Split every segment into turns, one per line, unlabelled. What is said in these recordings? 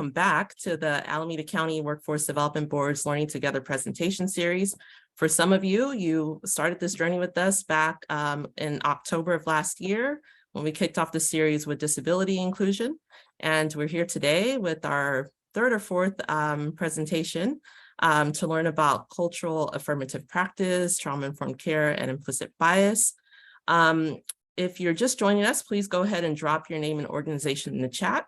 Welcome back to the Alameda County Workforce Development Board's Learning Together presentation series. For some of you, you started this journey with us back in October of last year when we kicked off the series with disability inclusion. And we're here today with our third or fourth presentation to learn about cultural affirmative practice, trauma-informed care, and implicit bias. If you're just joining us, please go ahead and drop your name and organization in the chat.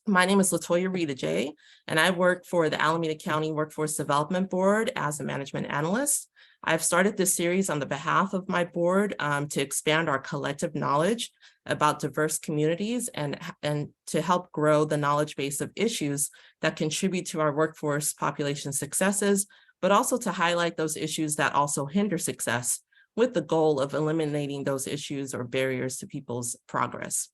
My name is Latoya Rita J, and I work for the Alameda County Workforce Development Board as a management analyst. I've started this series on the behalf of my board to expand our collective knowledge about diverse communities and to help grow the knowledge base of issues that contribute to our workforce population successes, but also to highlight those issues that also hinder success with the goal of eliminating those issues or barriers to people's progress.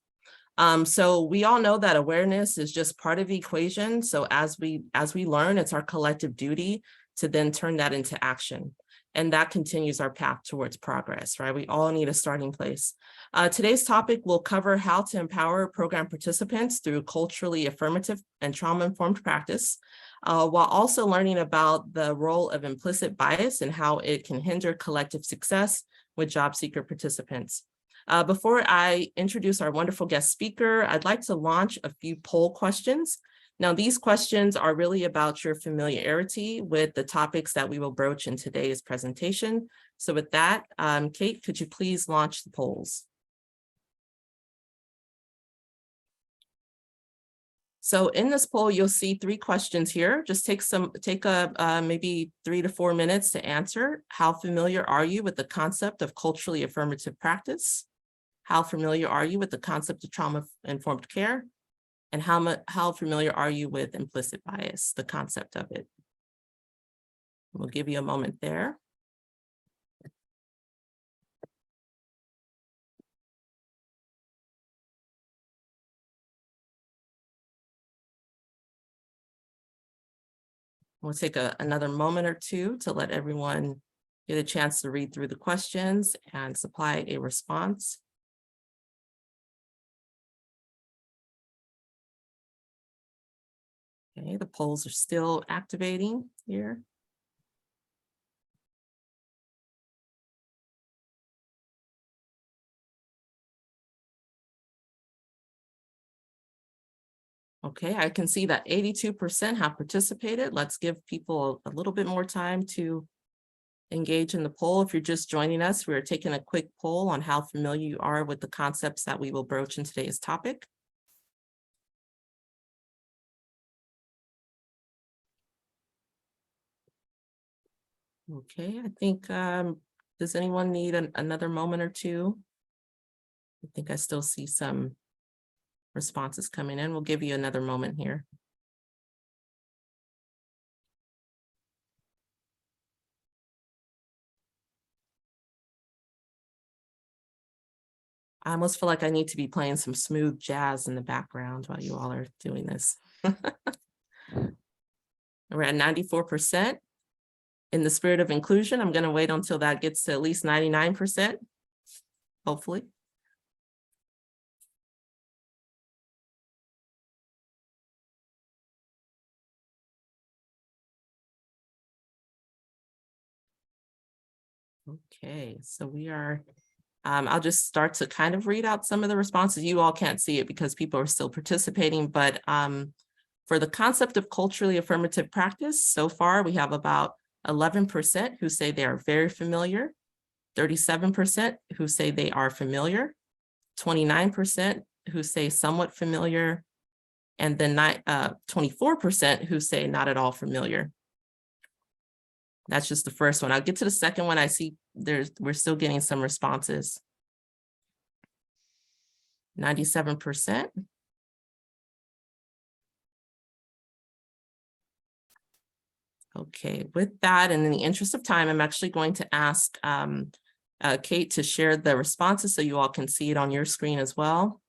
So we all know that awareness is just part of the equation. So as we learn, it's our collective duty to then turn that into action. And that continues our path towards progress, right? We all need a starting place. Today's topic will cover how to empower program participants through culturally affirmative and trauma-informed practice, while also learning about the role of implicit bias and how it can hinder collective success with job seeker participants. Before I introduce our wonderful guest speaker, I'd like to launch a few poll questions. Now, these questions are really about your familiarity with the topics that we will broach in today's presentation. So with that, Kate, could you please launch the polls? So in this poll, you'll see 3 questions here. Just take maybe 3 to 4 minutes to answer. How familiar are you with the concept of culturally affirmative practice? How familiar are you with the concept of trauma-informed care? And how familiar are you with implicit bias, the concept of it? We'll give you a moment there. We'll take another moment or two to let everyone get a chance to read through the questions and supply a response. Okay, the polls are still activating here. Okay, I can see that 82% have participated. Let's give people a little bit more time to engage in the poll. If you're just joining us, we're taking a quick poll on how familiar you are with the concepts that we will broach in today's topic. Okay, I think, does anyone need another moment or two? I think I still see some responses coming in. We'll give you another moment here. I almost feel like I need to be playing some smooth jazz in the background while you all are doing this. We're at 94%. In the spirit of inclusion, I'm going to wait until that gets to at least 99%, hopefully. Okay, so we are, I'll just start to kind of read out some of the responses. You all can't see it because people are still participating, but for the concept of culturally affirmative practice, so far we have about 11% who say they are very familiar, 37% who say they are familiar, 29% who say somewhat familiar, and then 24% who say not at all familiar. That's just the first one. I'll get to the second one. I see we're still getting some responses. 97%. Okay, with that, and in the interest of time, I'm actually going to ask Kate to share the responses so you all can see it on your screen as well.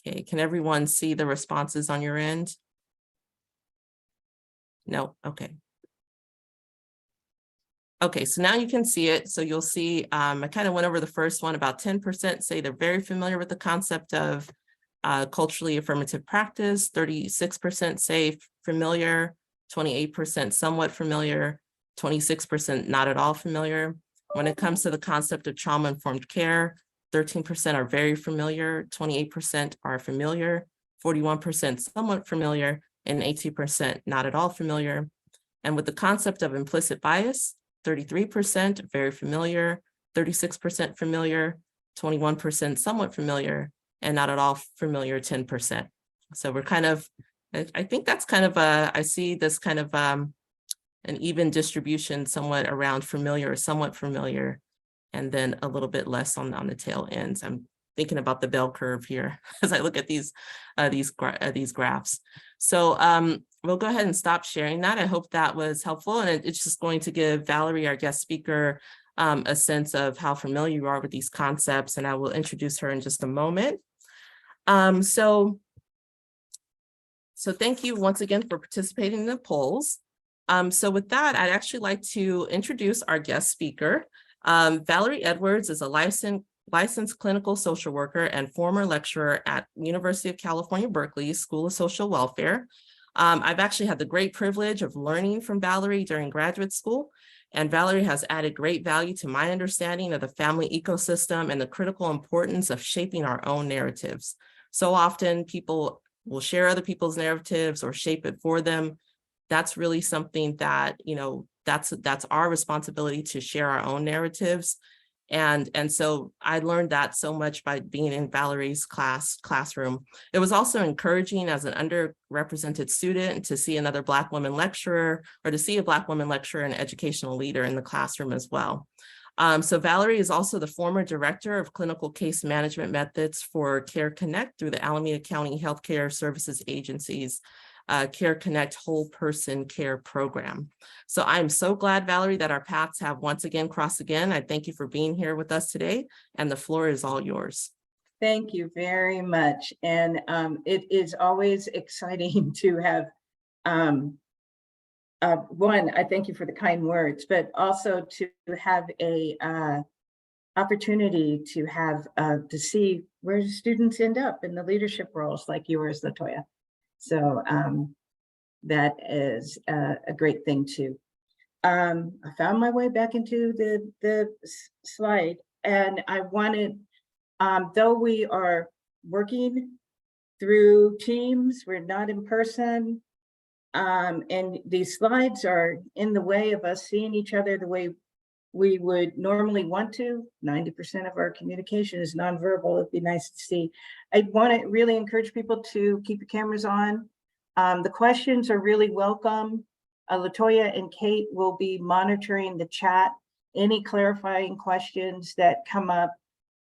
Okay, can everyone see the responses on your end? No, okay. Okay, so now you can see it. So you'll see, I kind of went over the first one. About 10% say they're very familiar with the concept of culturally affirmative practice. 36% say familiar, 28% somewhat familiar, 26% not at all familiar. When it comes to the concept of trauma-informed care, 13% are very familiar, 28% are familiar, 41% somewhat familiar, and 18% not at all familiar. And with the concept of implicit bias, 33% very familiar, 36% familiar, 21% somewhat familiar, and not at all familiar, 10%. So we're kind of, I think that's kind of I see this kind of an even distribution somewhat around familiar or somewhat familiar, and then a little bit less on the tail ends. I'm thinking about the bell curve here as I look at these graphs. So we'll go ahead and stop sharing that. I hope that was helpful, and it's just going to give Valerie, our guest speaker, a sense of how familiar you are with these concepts, and I will introduce her in just a moment. So thank you once again for participating in the polls. So with that, I'd actually like to introduce our guest speaker. Valerie Edwards is a licensed clinical social worker and former lecturer at University of California, Berkeley School of Social Welfare. I've actually had the great privilege of learning from Valerie during graduate school, and Valerie has added great value to my understanding of the family ecosystem and the critical importance of shaping our own narratives. So often people will share other people's narratives or shape it for them. That's really something that, that's our responsibility, to share our own narratives. And so I learned that so much by being in Valerie's classroom. It was also encouraging as an underrepresented student to see another Black woman lecturer, or to see a Black woman lecturer and educational leader in the classroom as well. So Valerie is also the former director of clinical case management methods for Care Connect through the Alameda County Healthcare Services Agency's Care Connect Whole Person Care Program. So I'm so glad, Valerie, that our paths have once again crossed again. I thank you for being here with us today, and the floor is all yours.
Thank you very much. And it is always exciting to have, one, I thank you for the kind words, but also to have a opportunity to have to see where students end up in the leadership roles like yours, LaToya. So that is a great thing too. I found my way back into the slide, and I wanted, though we are working through Teams, we're not in person, and these slides are in the way of us seeing each other the way we would normally want to. 90% of our communication is nonverbal. It'd be nice to see. I want to really encourage people to keep your cameras on. The questions are really welcome. LaToya and Kate will be monitoring the chat. Any clarifying questions that come up,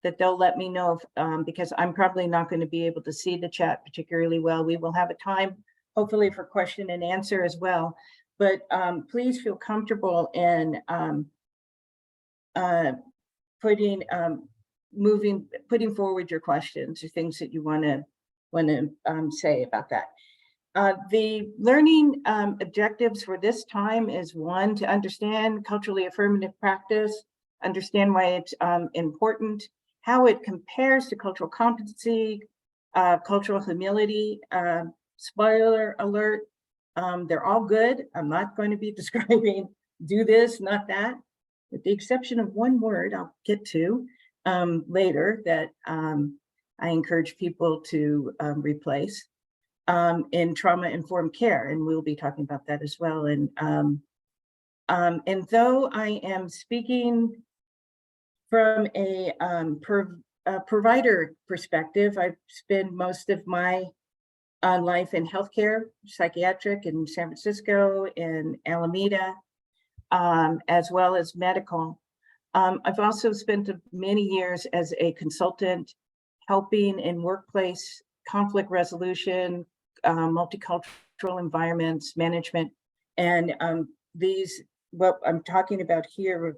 that they'll let me know, because I'm probably not going to be able to see the chat particularly well. We will have a time, hopefully, for question and answer as well. But please feel comfortable in putting forward your questions or things that you want to say about that. The learning objectives for this time is, one, to understand culturally affirmative practice, understand why it's important, how it compares to cultural competency, cultural humility. Spoiler alert, they're all good. I'm not going to be describing do this, not that, with the exception of one word I'll get to later that I encourage people to replace in trauma-informed care, and we'll be talking about that as well. And though I am speaking from a provider perspective, I've spent most of my life in healthcare, psychiatric in San Francisco, in Alameda, as well as medical. I've also spent many years as a consultant helping in workplace conflict resolution, multicultural environments, management. And what I'm talking about here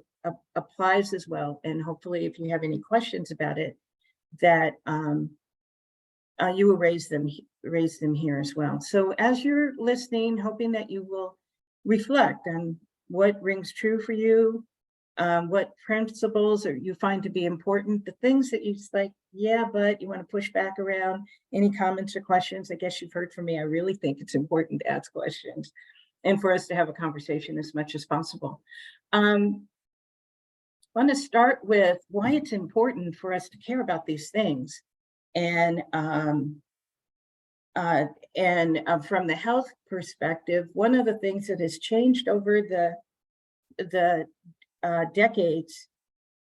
applies as well. And hopefully, if you have any questions about it, that you will raise them here as well. So as you're listening, hoping that you will reflect on what rings true for you, what principles or you find to be important, the things that you just like, yeah, but you want to push back around. Any comments or questions? I guess you've heard from me. I really think it's important to ask questions and for us to have a conversation as much as possible. I want to start with why it's important for us to care about these things. And from the health perspective, one of the things that has changed over the decades,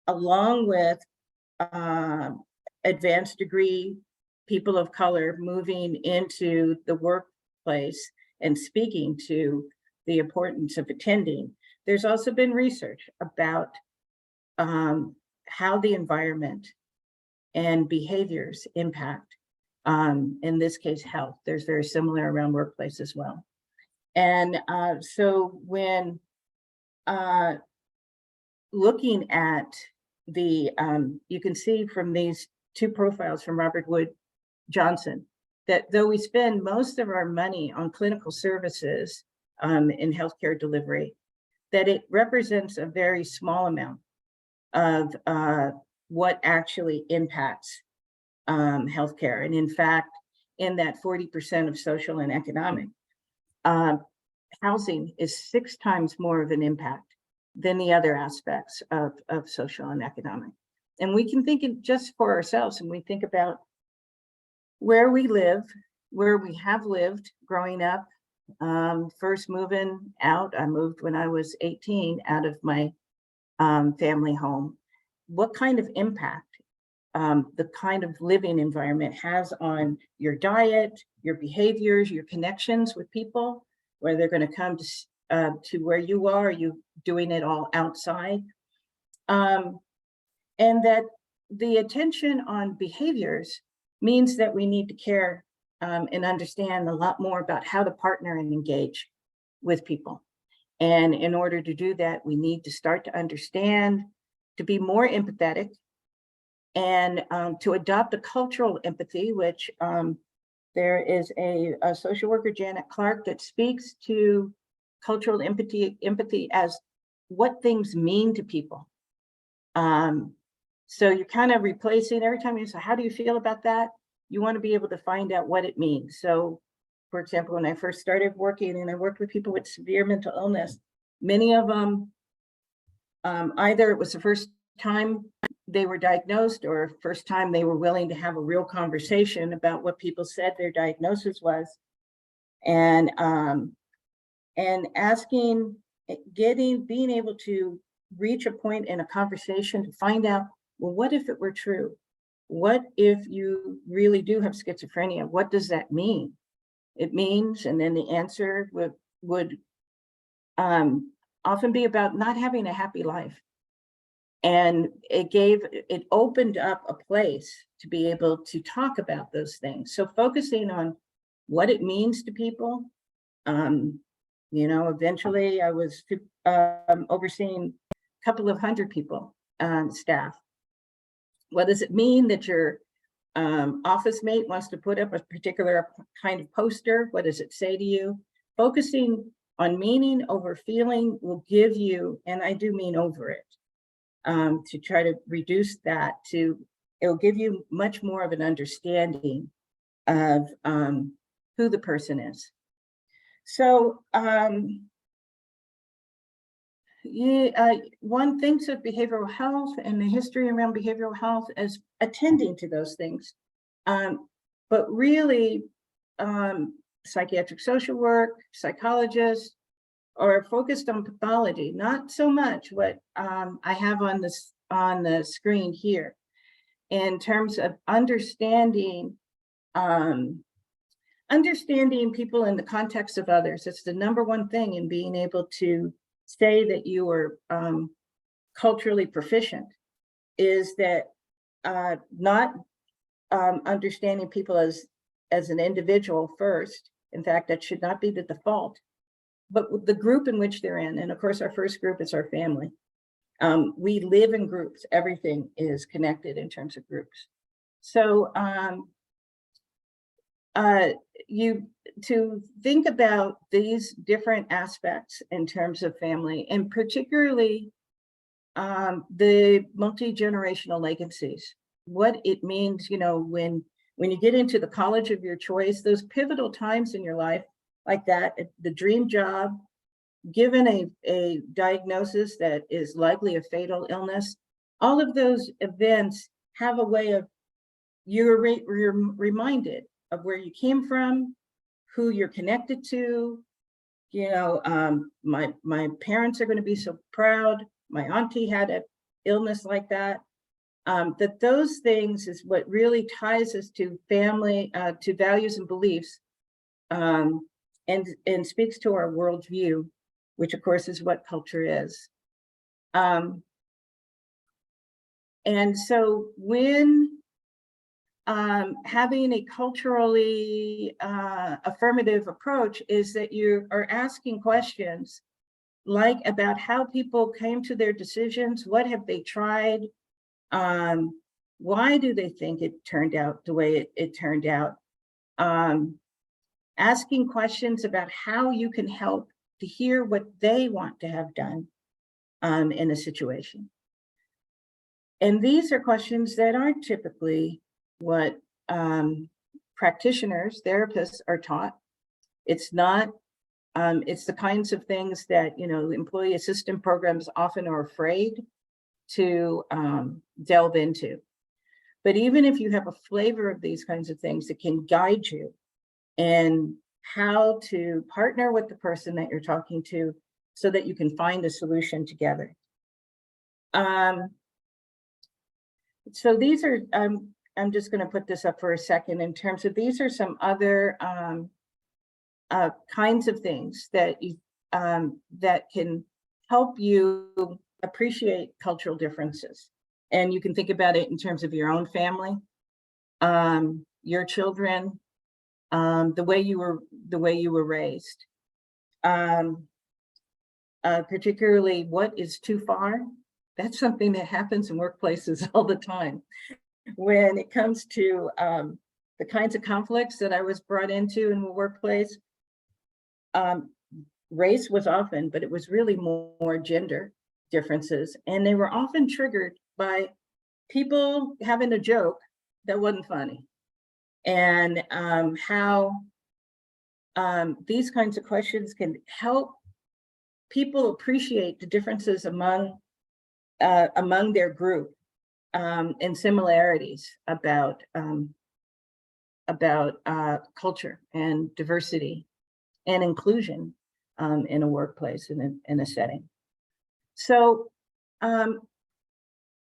along with advanced degree people of color moving into the workplace and speaking to the importance of attending, there's also been research about how the environment and behaviors impact, in this case, health. There's very similar around workplace as well. And so when looking at the, you can see from these two profiles from Robert Wood Johnson, that though we spend most of our money on clinical services in healthcare delivery, that it represents a very small amount of what actually impacts healthcare. And in fact, in that 40% of social and economic, housing is 6 times more of an impact than the other aspects of social and economic. And we can think it just for ourselves, and we think about where we live, where we have lived growing up. First moving out, I moved when I was 18 out of my family home. What kind of impact the kind of living environment has on your diet, your behaviors, your connections with people, where they're going to come to where you are you doing it all outside, and that the attention on behaviors means that we need to care and understand a lot more about how to partner and engage with people. And in order to do that, we need to start to understand, to be more empathetic, and to adopt a cultural empathy, which there is a social worker, Janet Clark, that speaks to cultural empathy as what things mean to people. So you're kind of replacing every time you say, how do you feel about that? You want to be able to find out what it means. So, for example, when I first started working and I worked with people with severe mental illness, many of them, either it was the first time they were diagnosed or first time they were willing to have a real conversation about what people said their diagnosis was. And asking, being able to reach a point in a conversation to find out, well, what if it were true? What if you really do have schizophrenia? What does that mean? It means, and then the answer would often be about not having a happy life. And it opened up a place to be able to talk about those things. So focusing on what it means to people. Eventually I was overseeing a couple of hundred people, staff. What does it mean that your office mate wants to put up a particular kind of poster? What does it say to you? Focusing on meaning over feeling will give you, and I do mean over it, to try to reduce that it'll give you much more of an understanding of who the person is. So one thinks of behavioral health and the history around behavioral health as attending to those things. But really, psychiatric social work, psychologists are focused on pathology, not so much what I have on the screen here, in terms of understanding people in the context of others. It's the number one thing in being able to say that you are culturally proficient, is that not understanding people as an individual first. In fact, that should not be the default, but the group in which they're in. And of course, our first group is our family. We live in groups. Everything is connected in terms of groups. So to think about these different aspects in terms of family, and particularly the multi-generational legacies, what it means, when you get into the college of your choice, those pivotal times in your life, like that, the dream job, given a diagnosis that is likely a fatal illness, all of those events have a way of, you're reminded of where you came from, who you're connected to. My parents are going to be so proud. My auntie had an illness like that. That those things is what really ties us to family, to values and beliefs, and speaks to our worldview, which of course is what culture is. And so when having a culturally affirmative approach is that you are asking questions like about how people came to their decisions, what have they tried, why do they think it turned out the way it turned out, asking questions about how you can help to hear what they want to have done in a situation. And these are questions that aren't typically what practitioners, therapists are taught. It's not, it's the kinds of things that, employee assistance programs often are afraid to delve into. But even if you have a flavor of these kinds of things, it can guide you in how to partner with the person that you're talking to so that you can find a solution together. So these are, I'm just going to put this up for a second in terms of, these are some other kinds of things that you, that can help you appreciate cultural differences. And you can think about it in terms of your own family, your children, the way you were raised, particularly what is too far. That's something that happens in workplaces all the time. When it comes to the kinds of conflicts that I was brought into in the workplace, race was often, but it was really more gender differences. And they were often triggered by people having a joke that wasn't funny. And how these kinds of questions can help people appreciate the differences among their group, and similarities about culture and diversity and inclusion in a workplace, in a setting. So I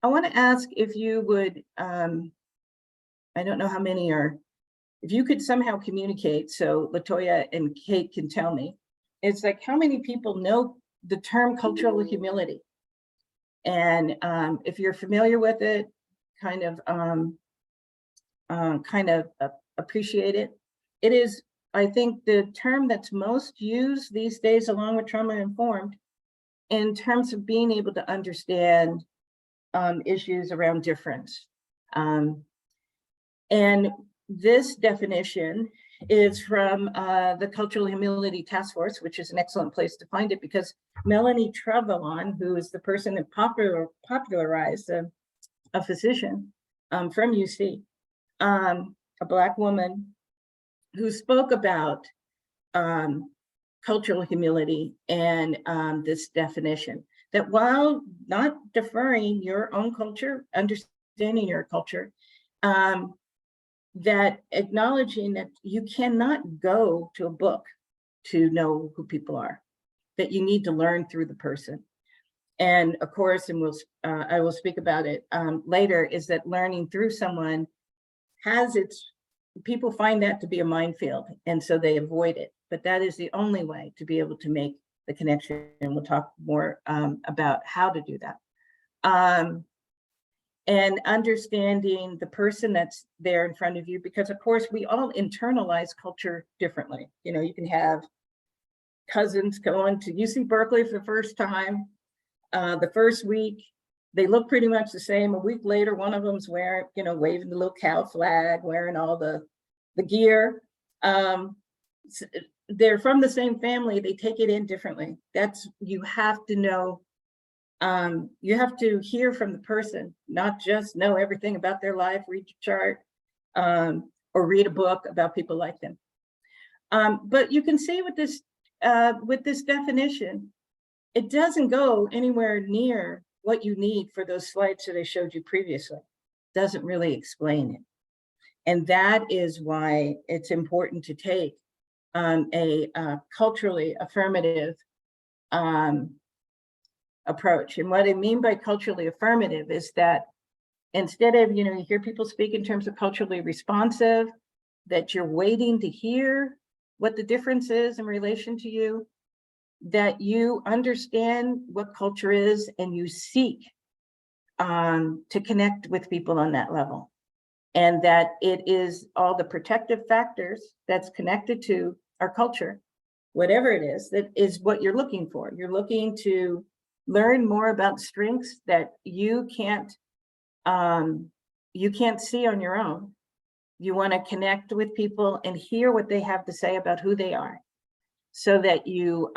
want to ask if you would, I don't know how many are, if you could somehow communicate, so LaToya and Kate can tell me, it's like how many people know the term cultural humility? And if you're familiar with it, kind of appreciate it. It is, I think, the term that's most used these days, along with trauma informed, in terms of being able to understand issues around difference. And this definition is from the Cultural Humility Task Force, which is an excellent place to find it, because Melanie Trevelyan, who is the person that popularized, a physician from UC, a Black woman who spoke about cultural humility and this definition, that while not deferring your own culture, understanding your culture, that acknowledging that you cannot go to a book to know who people are, that you need to learn through the person. And of course, and I will speak about it later, is that learning through someone has people find that to be a minefield, and so they avoid it. But that is the only way to be able to make the connection. And we'll talk more about how to do that. And understanding the person that's there in front of you, because of course we all internalize culture differently. You can have cousins going to UC Berkeley for the first time. The first week, they look pretty much the same. A week later, one of them's wearing, waving the little cow flag, wearing all the gear. They're from the same family, they take it in differently. You have to know You have to hear from the person, not just know everything about their life, read the chart, or read a book about people like them. But you can see with this definition, it doesn't go anywhere near what you need for those slides that I showed you previously. Doesn't really explain it. And that is why it's important to take a culturally affirmative approach. And what I mean by culturally affirmative is that instead of, you hear people speak in terms of culturally responsive, that you're waiting to hear what the difference is in relation to you, that you understand what culture is and you seek to connect with people on that level. And that it is all the protective factors that's connected to our culture, whatever it is, that is what you're looking for. You're looking to learn more about strengths that you can't see on your own. You want to connect with people and hear what they have to say about who they are, so that you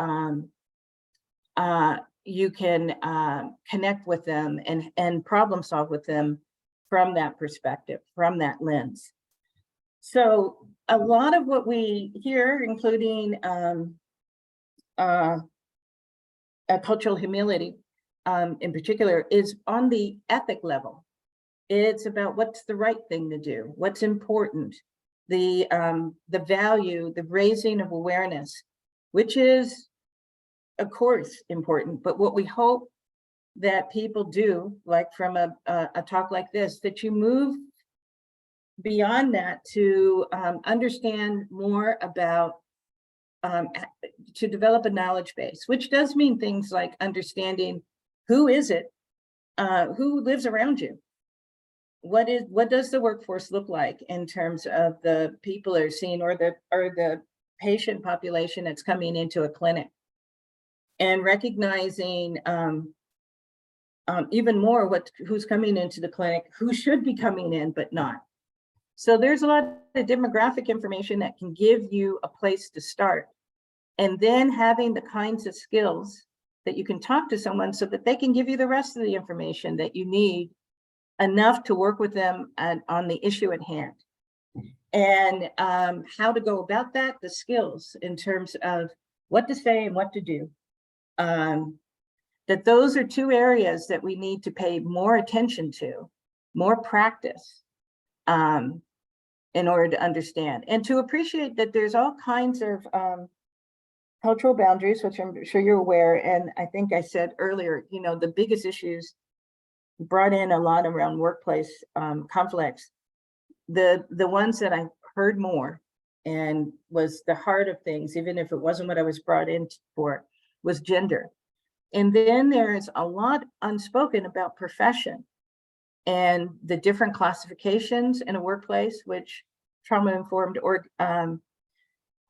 can connect with them and problem solve with them from that perspective, from that lens. So a lot of what we hear, including a cultural humility in particular, is on the ethic level. It's about what's the right thing to do, what's important, the value, the raising of awareness, which is, of course, important. But what we hope that people do, like from a talk like this, that you move beyond that to understand more about, to develop a knowledge base, which does mean things like understanding who is it, who lives around you, what does the workforce look like in terms of the people are seen, or the patient population that's coming into a clinic, and recognizing even more who's coming into the clinic, who should be coming in but not. So there's a lot of demographic information that can give you a place to start, and then having the kinds of skills that you can talk to someone so that they can give you the rest of the information that you need, enough to work with them on the issue at hand. And how to go about that, the skills in terms of what to say and what to do. That those are two areas that we need to pay more attention to, more practice, in order to understand and to appreciate that there's all kinds of cultural boundaries, which I'm sure you're aware. And I think I said earlier, the biggest issues brought in a lot around workplace conflicts. The ones that I heard more and was the heart of things, even if it wasn't what I was brought in for, was gender. And then there's a lot unspoken about profession and the different classifications in a workplace, which trauma-informed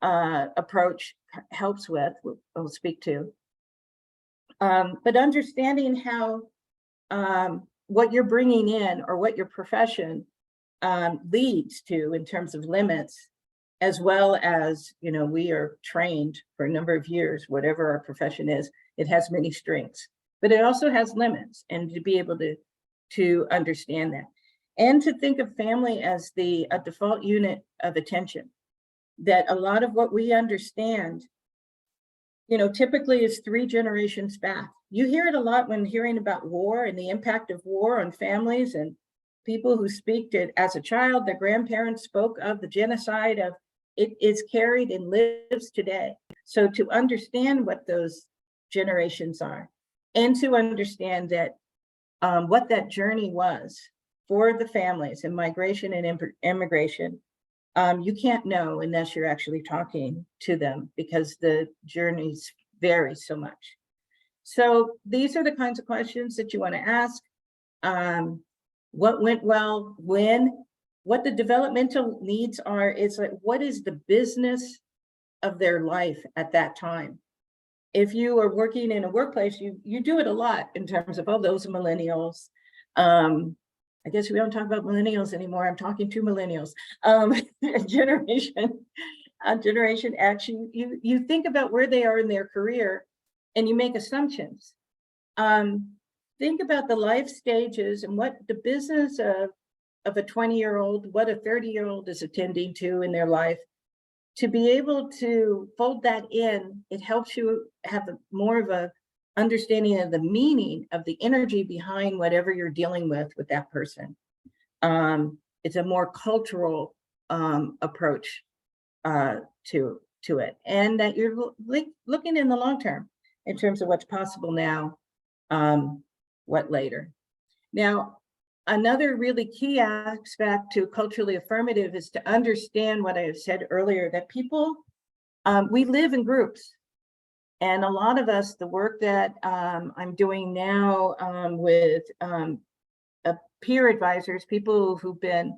approach helps with, we'll speak to. But understanding how what you're bringing in, or what your profession leads to in terms of limits, as well as, we are trained for a number of years, whatever our profession is, it has many strengths, but it also has limits, and to be able to understand that, and to think of family as a default unit of attention, that a lot of what we understand, typically is 3 generations back. You hear it a lot when hearing about war and the impact of war on families, and people who speak it as a child, their grandparents spoke of the genocide of it is carried and lives today. So to understand what those generations are, and to understand that what that journey was for the families in migration and immigration, you can't know unless you're actually talking to them, because the journeys vary so much. So these are the kinds of questions that you want to ask. What went well, when, what the developmental needs are. It's like, what is the business of their life at that time? If you are working in a workplace, you do it a lot in terms of, those are millennials. I guess we don't talk about millennials anymore. I'm talking to millennials. Generation X, you think about where they are in their career, and you make assumptions. think about the life stages and what the business of a 20-year-old, what a 30-year-old is attending to in their life. To be able to fold that in, it helps you have more of a understanding of the meaning of the energy behind whatever you're dealing with that person. It's a more cultural approach to it, and that you're looking in the long term in terms of what's possible now, what later. Now, another really key aspect to culturally affirmative is to understand what I have said earlier, that people, we live in groups. And a lot of us, the work that I'm doing now with peer advisors, people who've been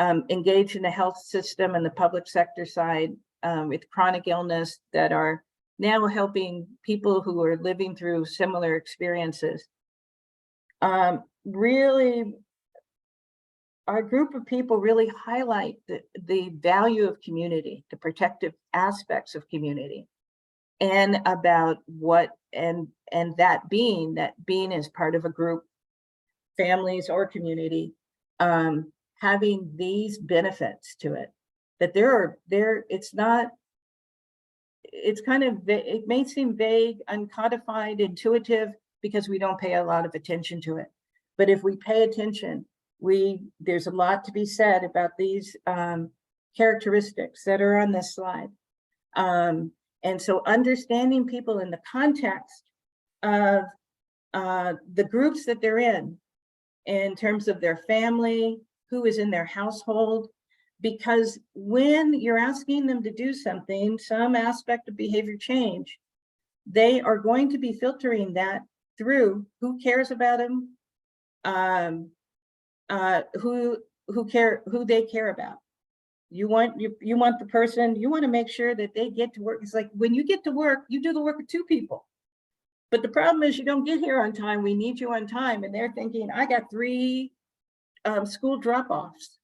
engaged in the health system and the public sector side with chronic illness, that are now helping people who are living through similar experiences. Really, our group of people really highlight the value of community, the protective aspects of community, and about what, and that being as part of a group, families or community, having these benefits to it, that it's kind of, it may seem vague, uncodified, intuitive, because we don't pay a lot of attention to it. But if we pay attention, there's a lot to be said about these characteristics that are on this slide. And so understanding people in the context of the groups that they're in terms of their family, who is in their household, because when you're asking them to do something, some aspect of behavior change, they are going to be filtering that through who cares about them, who they care about. You want the person, you want to make sure that they get to work. It's like when you get to work, you do the work of two people. But the problem is you don't get here on time. We need you on time. And they're thinking, I got 3 school drop-offs.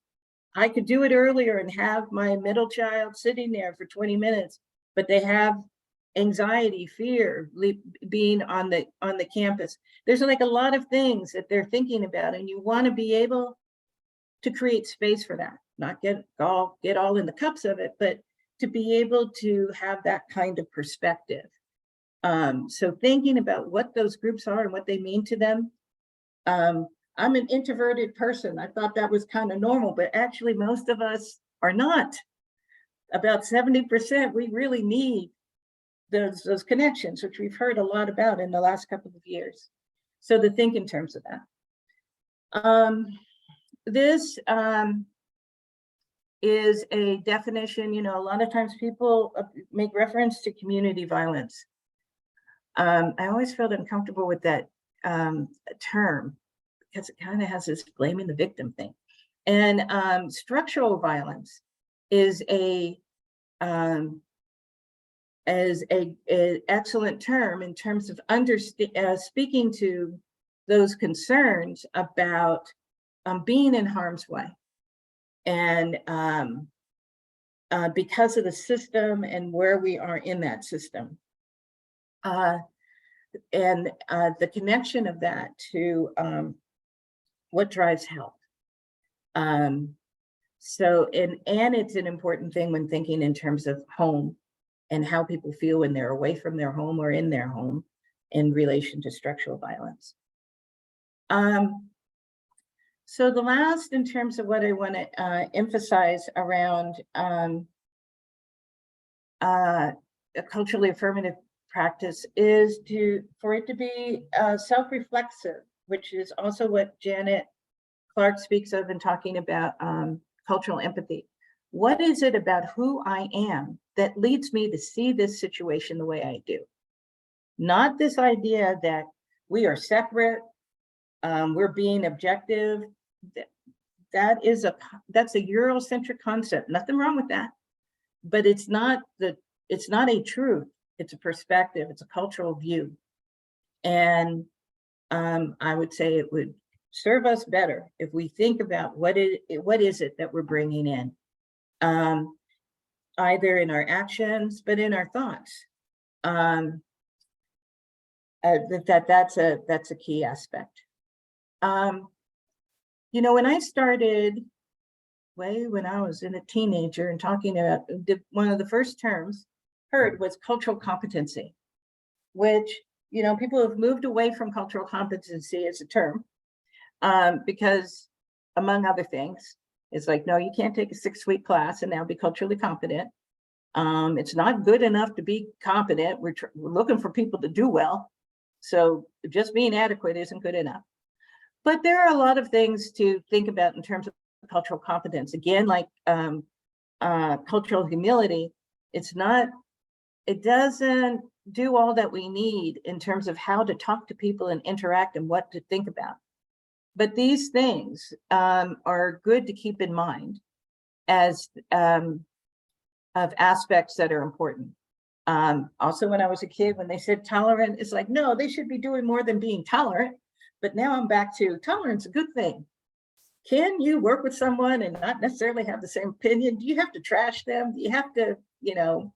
I could do it earlier and have my middle child sitting there for 20 minutes, but they have anxiety, fear, being on the campus. There's like a lot of things that they're thinking about, and you want to be able to create space for that, not get all in the cups of it, but to be able to have that kind of perspective. So thinking about what those groups are and what they mean to them. I'm an introverted person. I thought that was kind of normal, but actually most of us are not. About 70%, we really need those connections, which we've heard a lot about in the last couple of years. So to think in terms of that. This is a definition, a lot of times people make reference to community violence. I always felt uncomfortable with that term, because it kind of has this blaming the victim thing. And structural violence is an excellent term in terms of speaking to those concerns about being in harm's way. And because of the system and where we are in that system. And the connection of that to what drives health. So, and it's an important thing when thinking in terms of home and how people feel when they're away from their home or in their home in relation to structural violence. So the last, in terms of what I want to emphasize around a culturally affirmative practice, is for it to be self-reflexive, which is also what Janet Clark speaks of in talking about cultural empathy. What is it about who I am that leads me to see this situation the way I do? Not this idea that we are separate, we're being objective. That's a Eurocentric concept. Nothing wrong with that, but it's not a truth. It's a perspective. It's a cultural view, and I would say it would serve us better if we think about what is it that we're bringing in, either in our actions, but in our thoughts. that's a key aspect. You know, when I started when I was a teenager and talking about one of the first terms heard was cultural competency, which, you know, people have moved away from cultural competency as a term because, among other things, it's like, no, you can't take a 6-week class and now be culturally competent. It's not good enough to be competent. We're looking for people to do well. So just being adequate isn't good enough. But there are a lot of things to think about in terms of cultural competence. Again, like cultural humility, it doesn't do all that we need in terms of how to talk to people and interact and what to think about. But these things are good to keep in mind as of aspects that are important. Also, when I was a kid, when they said tolerant, it's like, no, they should be doing more than being tolerant. But now I'm back to tolerance, a good thing. Can you work with someone and not necessarily have the same opinion? Do you have to trash them? Do you have to, you know,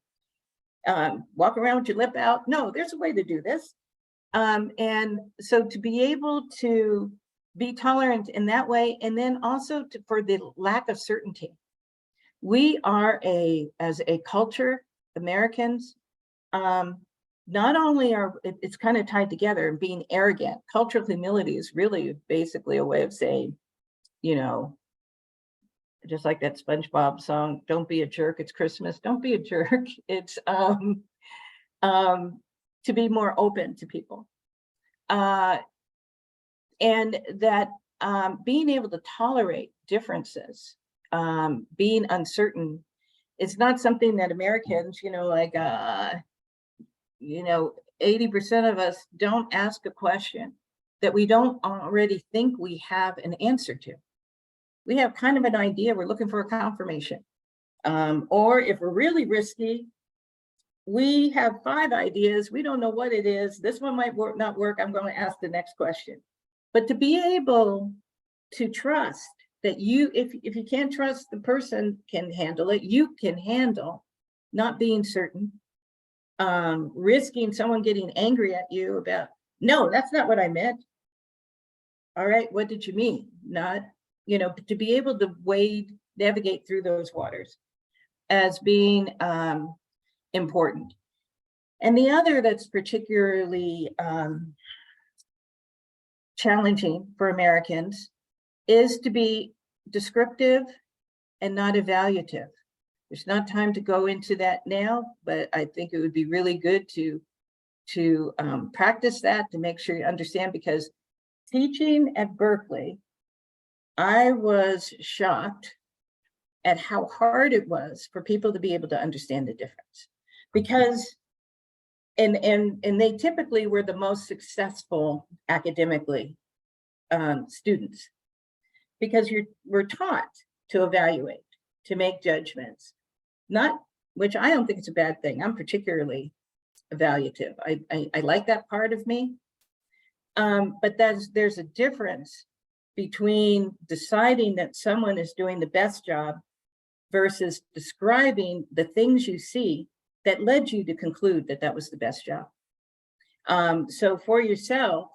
walk around with your lip out? No, there's a way to do this. And so to be able to be tolerant in that way, and then also for the lack of certainty. We are as a culture, Americans, not only it's kind of tied together and being arrogant. Cultural humility is really basically a way of saying, you know, just like that SpongeBob song, don't be a jerk, it's Christmas. Don't be a jerk. It's to be more open to people. And that being able to tolerate differences, being uncertain, it's not something that Americans, you know, like, you know, 80% of us don't ask a question that we don't already think we have an answer to. We have kind of an idea, we're looking for a confirmation. Or if we're really risky, we have 5 ideas, we don't know what it is. This one might not work, I'm going to ask the next question. But to be able to trust that if you can't trust the person can handle it, you can handle not being certain, risking someone getting angry at you about, no, that's not what I meant. All right, what did you mean? Not, you know, to be able to navigate through those waters as being important. And the other that's particularly challenging for Americans is to be descriptive and not evaluative. There's not time to go into that now, but I think it would be really good to practice that, to make sure you understand, because teaching at Berkeley, I was shocked at how hard it was for people to be able to understand the difference. Because and they typically were the most successful academically students, because we're taught to evaluate, to make judgments, which I don't think it's a bad thing. I'm particularly evaluative. I like that part of me. But there's a difference between deciding that someone is doing the best job versus describing the things you see that led you to conclude that that was the best job. So for yourself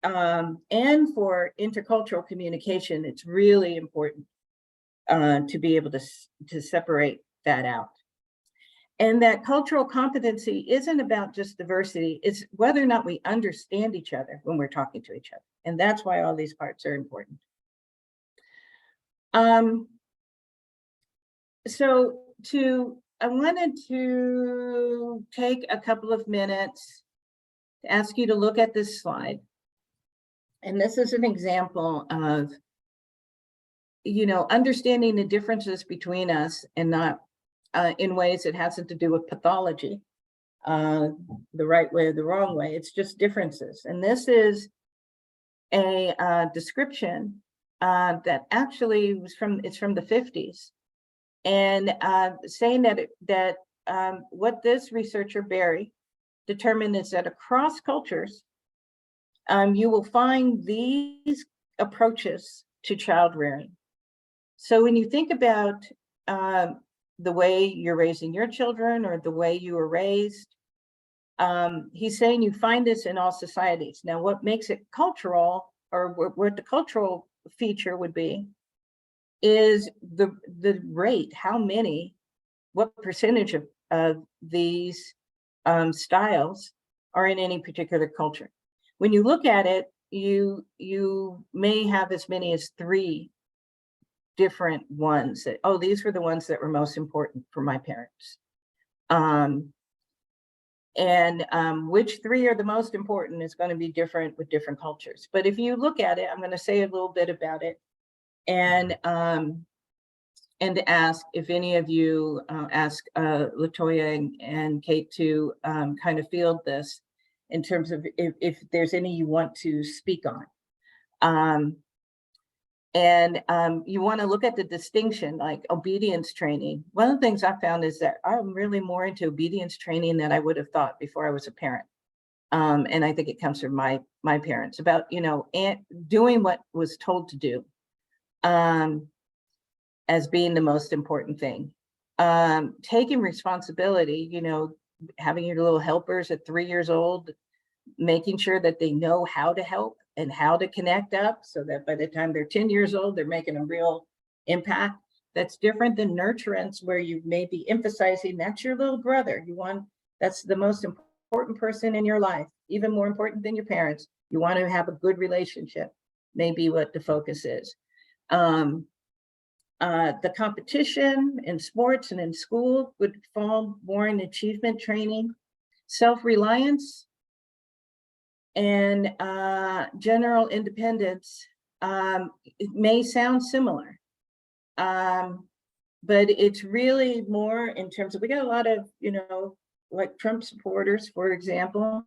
and for intercultural communication, it's really important to be able to separate that out. And that cultural competency isn't about just diversity, it's whether or not we understand each other when we're talking to each other. And that's why all these parts are important. I wanted to take a couple of minutes to ask you to look at this slide. And this is an example of, you know, understanding the differences between us and not in ways that hasn't to do with pathology, the right way or the wrong way. It's just differences. And this is a description that actually it's from the 50s. And saying that what this researcher, Barry, determined is that across cultures, you will find these approaches to child rearing. So when you think about the way you're raising your children or the way you were raised, He's saying you find this in all societies. Now, what makes it cultural, or what the cultural feature would be, is the rate, what percentage of these styles are in any particular culture. When you look at it, you may have as many as 3 different ones that, oh, these were the ones that were most important for my parents. Which 3 are the most important is going to be different with different cultures. But if you look at it, I'm going to say a little bit about it, and ask if any of you ask LaToya and Kate to kind of field this in terms of if there's any you want to speak on. You want to look at the distinction, like obedience training. One of the things I found is that I'm really more into obedience training than I would have thought before I was a parent. And I think it comes from my parents, about, doing what was told to do as being the most important thing. Taking responsibility, having your little helpers at 3 years old, making sure that they know how to help and how to connect up, so that by the time they're 10 years old, they're making a real impact. That's different than nurturance, where you may be emphasizing that's your little brother. That's the most important person in your life, even more important than your parents. You want to have a good relationship, maybe what the focus is. The competition in sports and in school would fall more in achievement training. Self-reliance and general independence, it may sound similar, but it's really more in terms of, we got a lot of, like Trump supporters, for example,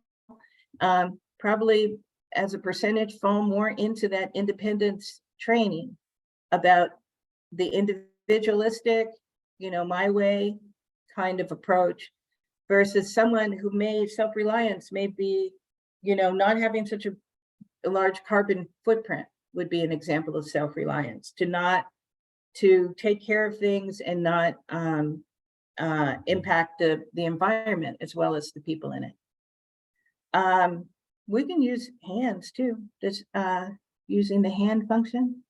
probably as a percentage fall more into that independence training, about the individualistic, my way kind of approach, versus someone who self-reliance may be, not having such a large carbon footprint would be an example of self-reliance, to take care of things and not impact the environment as well as the people in it. We can use hands too, just using the hand function.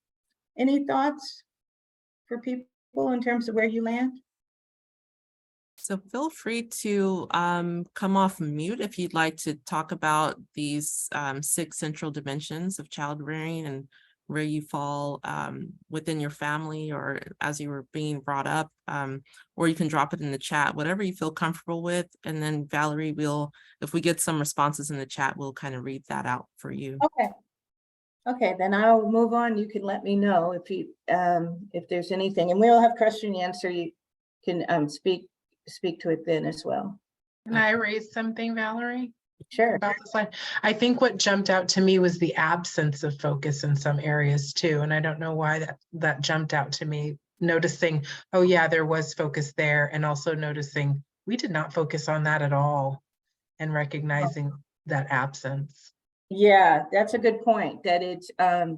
Any thoughts for people in terms of where you land?
So feel free to come off mute if you'd like to talk about these 6 central dimensions of child rearing and where you fall within your family, or as you were being brought up, or you can drop it in the chat, whatever you feel comfortable with. And then Valerie, if we get some responses in the chat, we'll kind of read that out for you.
Okay, then I'll move on. You can let me know if there's anything, and we'll have question and answer. You can speak to it then as well.
Can I raise something, Valerie?
Sure.
About the slide. I think what jumped out to me was the absence of focus in some areas too. And I don't know why that jumped out to me, noticing, oh yeah, there was focus there. And also noticing we did not focus on that at all, and recognizing that absence.
Yeah, that's a good point. That it's, I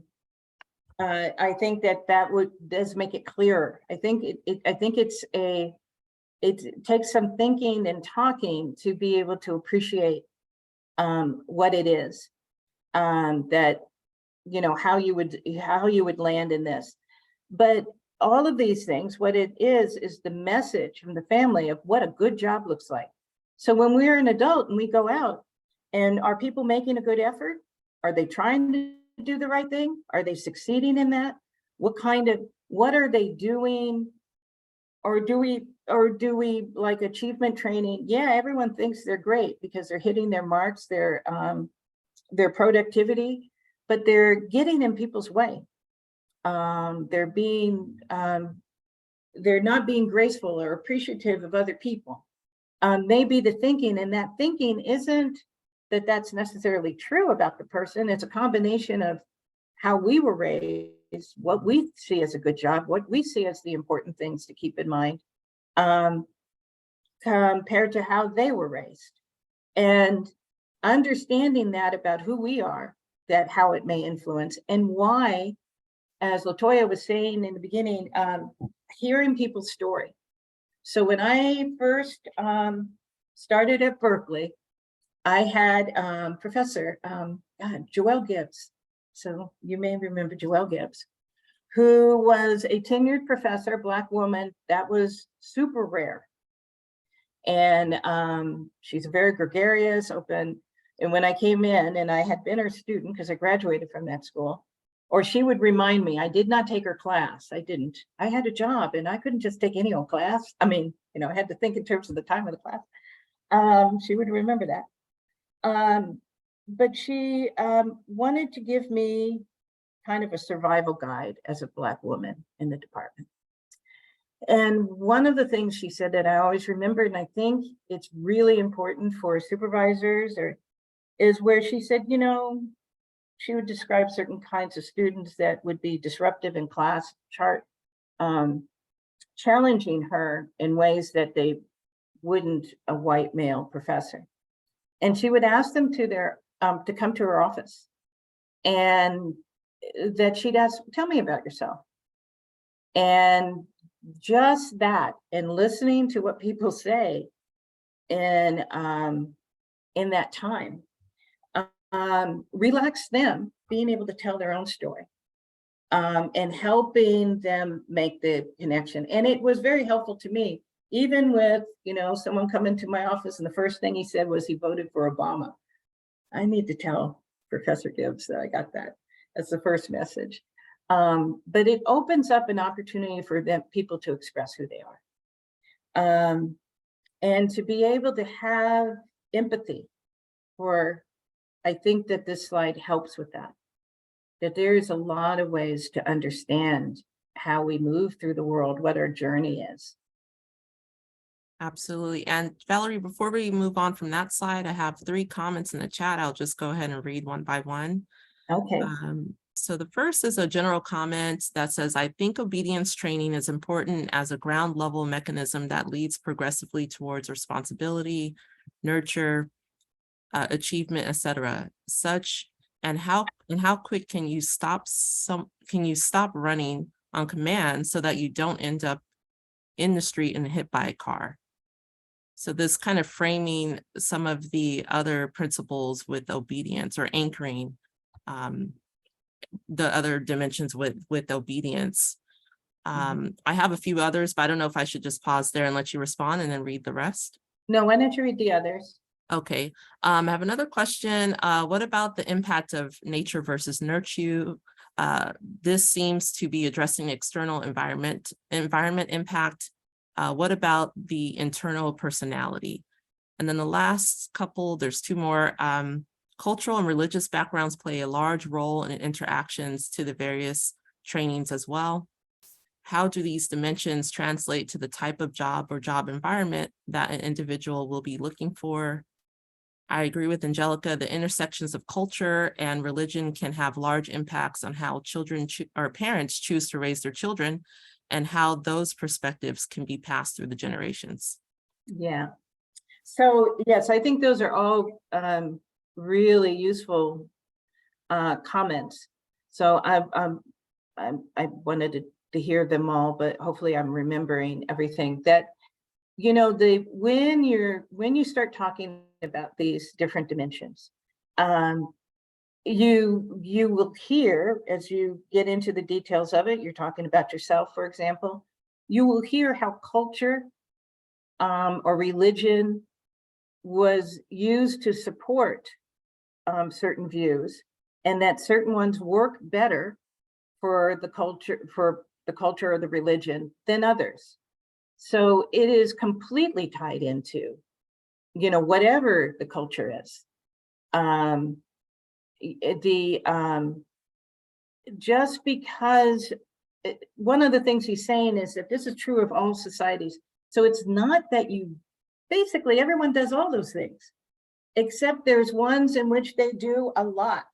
think that does make it clearer. I think it takes some thinking and talking to be able to appreciate what it is, that, how you would land in this. But all of these things, what it is the message from the family of what a good job looks like. So when we're an adult and we go out, and are people making a good effort? Are they trying to do the right thing? Are they succeeding in that? What are they doing? Or do we like achievement training? Yeah, everyone thinks they're great because they're hitting their marks, their productivity, but they're getting in people's way. They're not being graceful or appreciative of other people. Maybe the thinking, and that thinking isn't that that's necessarily true about the person. It's a combination of how we were raised, what we see as a good job, what we see as the important things to keep in mind, compared to how they were raised. And understanding that about who we are, that how it may influence, and why, as LaToya was saying in the beginning, hearing people's story. So when I first started at Berkeley, I had Professor Joelle Gibbs. So you may remember Joelle Gibbs, who was a tenured professor, Black woman. That was super rare. And she's very gregarious, open. And when I came in, and I had been her student because I graduated from that school, or she would remind me, I did not take her class. I didn't. I had a job and I couldn't just take any old class. I mean, you know, I had to think in terms of the time of the class. She would remember that. But she wanted to give me kind of a survival guide as a Black woman in the department. And one of the things she said that I always remember, and I think it's really important for supervisors, is where she said, you know, she would describe certain kinds of students that would be disruptive in class, challenging her in ways that they wouldn't a white male professor. And she would ask them to come to her office, and that she'd ask, tell me about yourself. And just that, and listening to what people say in that time, relax them being able to tell their own story, and helping them make the connection. And it was very helpful to me, even with, you know, someone coming to my office and the first thing he said was he voted for Obama. I need to tell Professor Gibbs that I got that. That's the first message. But it opens up an opportunity for people to express who they are. And to be able to have empathy for, I think that this slide helps with that there's a lot of ways to understand how we move through the world, what our journey is.
Absolutely. And Valerie, before we move on from that slide, I have 3 comments in the chat. I'll just go ahead and read one by one.
Okay.
So the first is a general comment that says, I think obedience training is important as a ground level mechanism that leads progressively towards responsibility, nurture, achievement, etc. And how quick can you stop running on command so that you don't end up in the street and hit by a car? So this kind of framing some of the other principles with obedience, or anchoring the other dimensions with obedience. I have a few others, but I don't know if I should just pause there and let you respond and then read the rest.
No, why don't you read the others?
Okay. I have another question. What about the impact of nature versus nurture? This seems to be addressing external environment impact. What about the internal personality? And then the last couple, there's 2 more. Cultural and religious backgrounds play a large role in interactions to the various trainings as well. How do these dimensions translate to the type of job or job environment that an individual will be looking for? I agree with Angelica, the intersections of culture and religion can have large impacts on how children or parents choose to raise their children, and how those perspectives can be passed through the generations.
Yeah. So yes, I think those are all really useful comments. So I wanted to hear them all, but hopefully I'm remembering everything. That, you know, when you start talking about these different dimensions, you will hear, as you get into the details of it, you're talking about yourself, for example, you will hear how culture or religion was used to support certain views, and that certain ones work better for the culture or the religion than others. So it is completely tied into, you know, whatever the culture is. Just because one of the things he's saying is that this is true of all societies. So it's not that basically everyone does all those things, except there's ones in which they do a lot.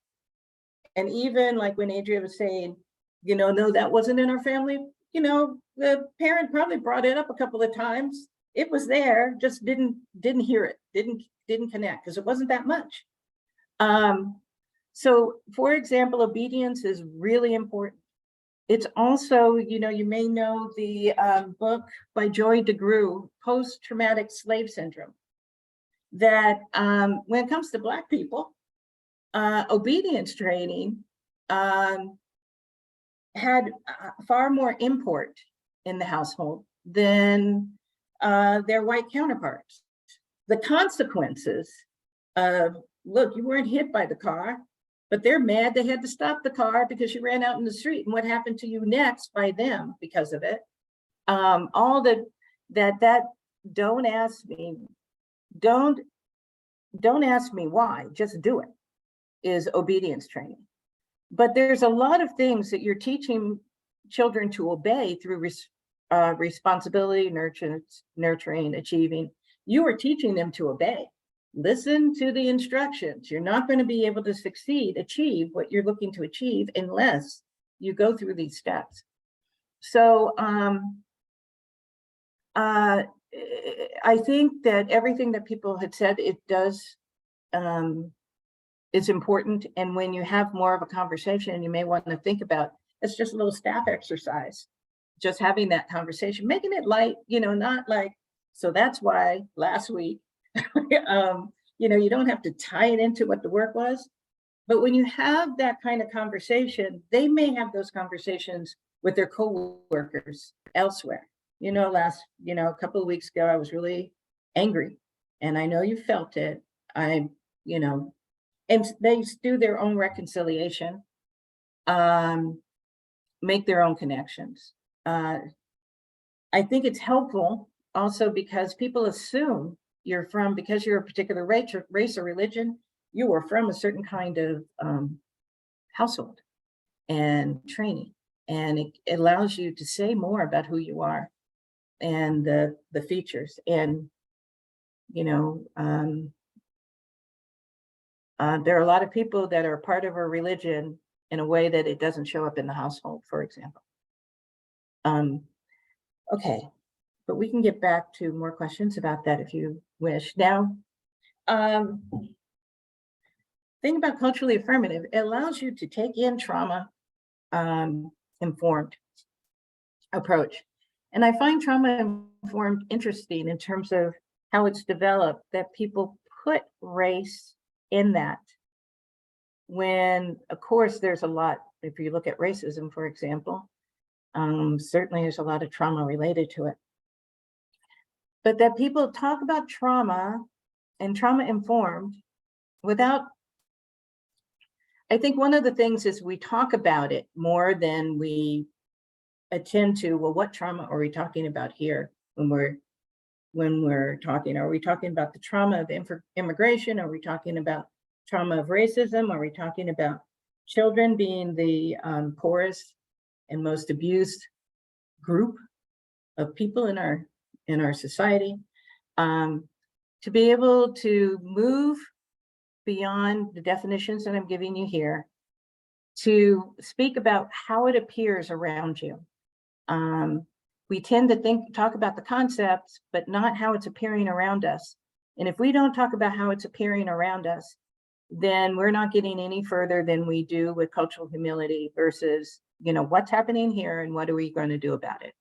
And even like when Adria was saying, you know, no, that wasn't in our family, you know, the parent probably brought it up a couple of times. It was there, just didn't hear it, didn't connect because it wasn't that much. So for example, obedience is really important. It's also, you know, you may know the book by Joy DeGruy, Post-Traumatic Slave Syndrome. that when it comes to Black people, obedience training had far more import in the household than their white counterparts. The consequences of, look, you weren't hit by the car, but they're mad they had to stop the car because you ran out in the street, and what happened to you next by them because of it. All that don't ask me why, just do it, is obedience training. But there's a lot of things that you're teaching children to obey through responsibility, nurturing, achieving. You are teaching them to obey. Listen to the instructions. You're not going to be able to achieve what you're looking to achieve unless you go through these steps. So I think that everything that people had said, it does, is important. And when you have more of a conversation, you may want to think about, it's just a little staff exercise, just having that conversation, making it light, not like, so that's why last week, you don't have to tie it into what the work was. But when you have that kind of conversation, they may have those conversations with their co-workers elsewhere. A couple of weeks ago, I was really angry, and I know you felt it. And they do their own reconciliation, make their own connections. I think it's helpful also because people assume because you're a particular race or religion, you are from a certain kind of household and training. And it allows you to say more about who you are and the features. And, there are a lot of people that are part of a religion in a way that it doesn't show up in the household, for example. Okay, but we can get back to more questions about that if you wish. Now, thing about culturally affirmative, it allows you to take in trauma informed approach. And I find trauma informed interesting in terms of how it's developed, that people put race in that. When, of course, there's a lot, if you look at racism, for example, certainly there's a lot of trauma related to it. But that people talk about trauma and trauma informed without, I think one of the things is we talk about it more than we attend to, well, what trauma are we talking about here when we're talking? Are we talking about the trauma of immigration? Are we talking about trauma of racism? Are we talking about children being the poorest and most abused group of people in our society? To be able to move beyond the definitions that I'm giving you here, to speak about how it appears around you. We tend to talk about the concepts, but not how it's appearing around us. And if we don't talk about how it's appearing around us, then we're not getting any further than we do with cultural humility versus, what's happening here and what are we going to do about it?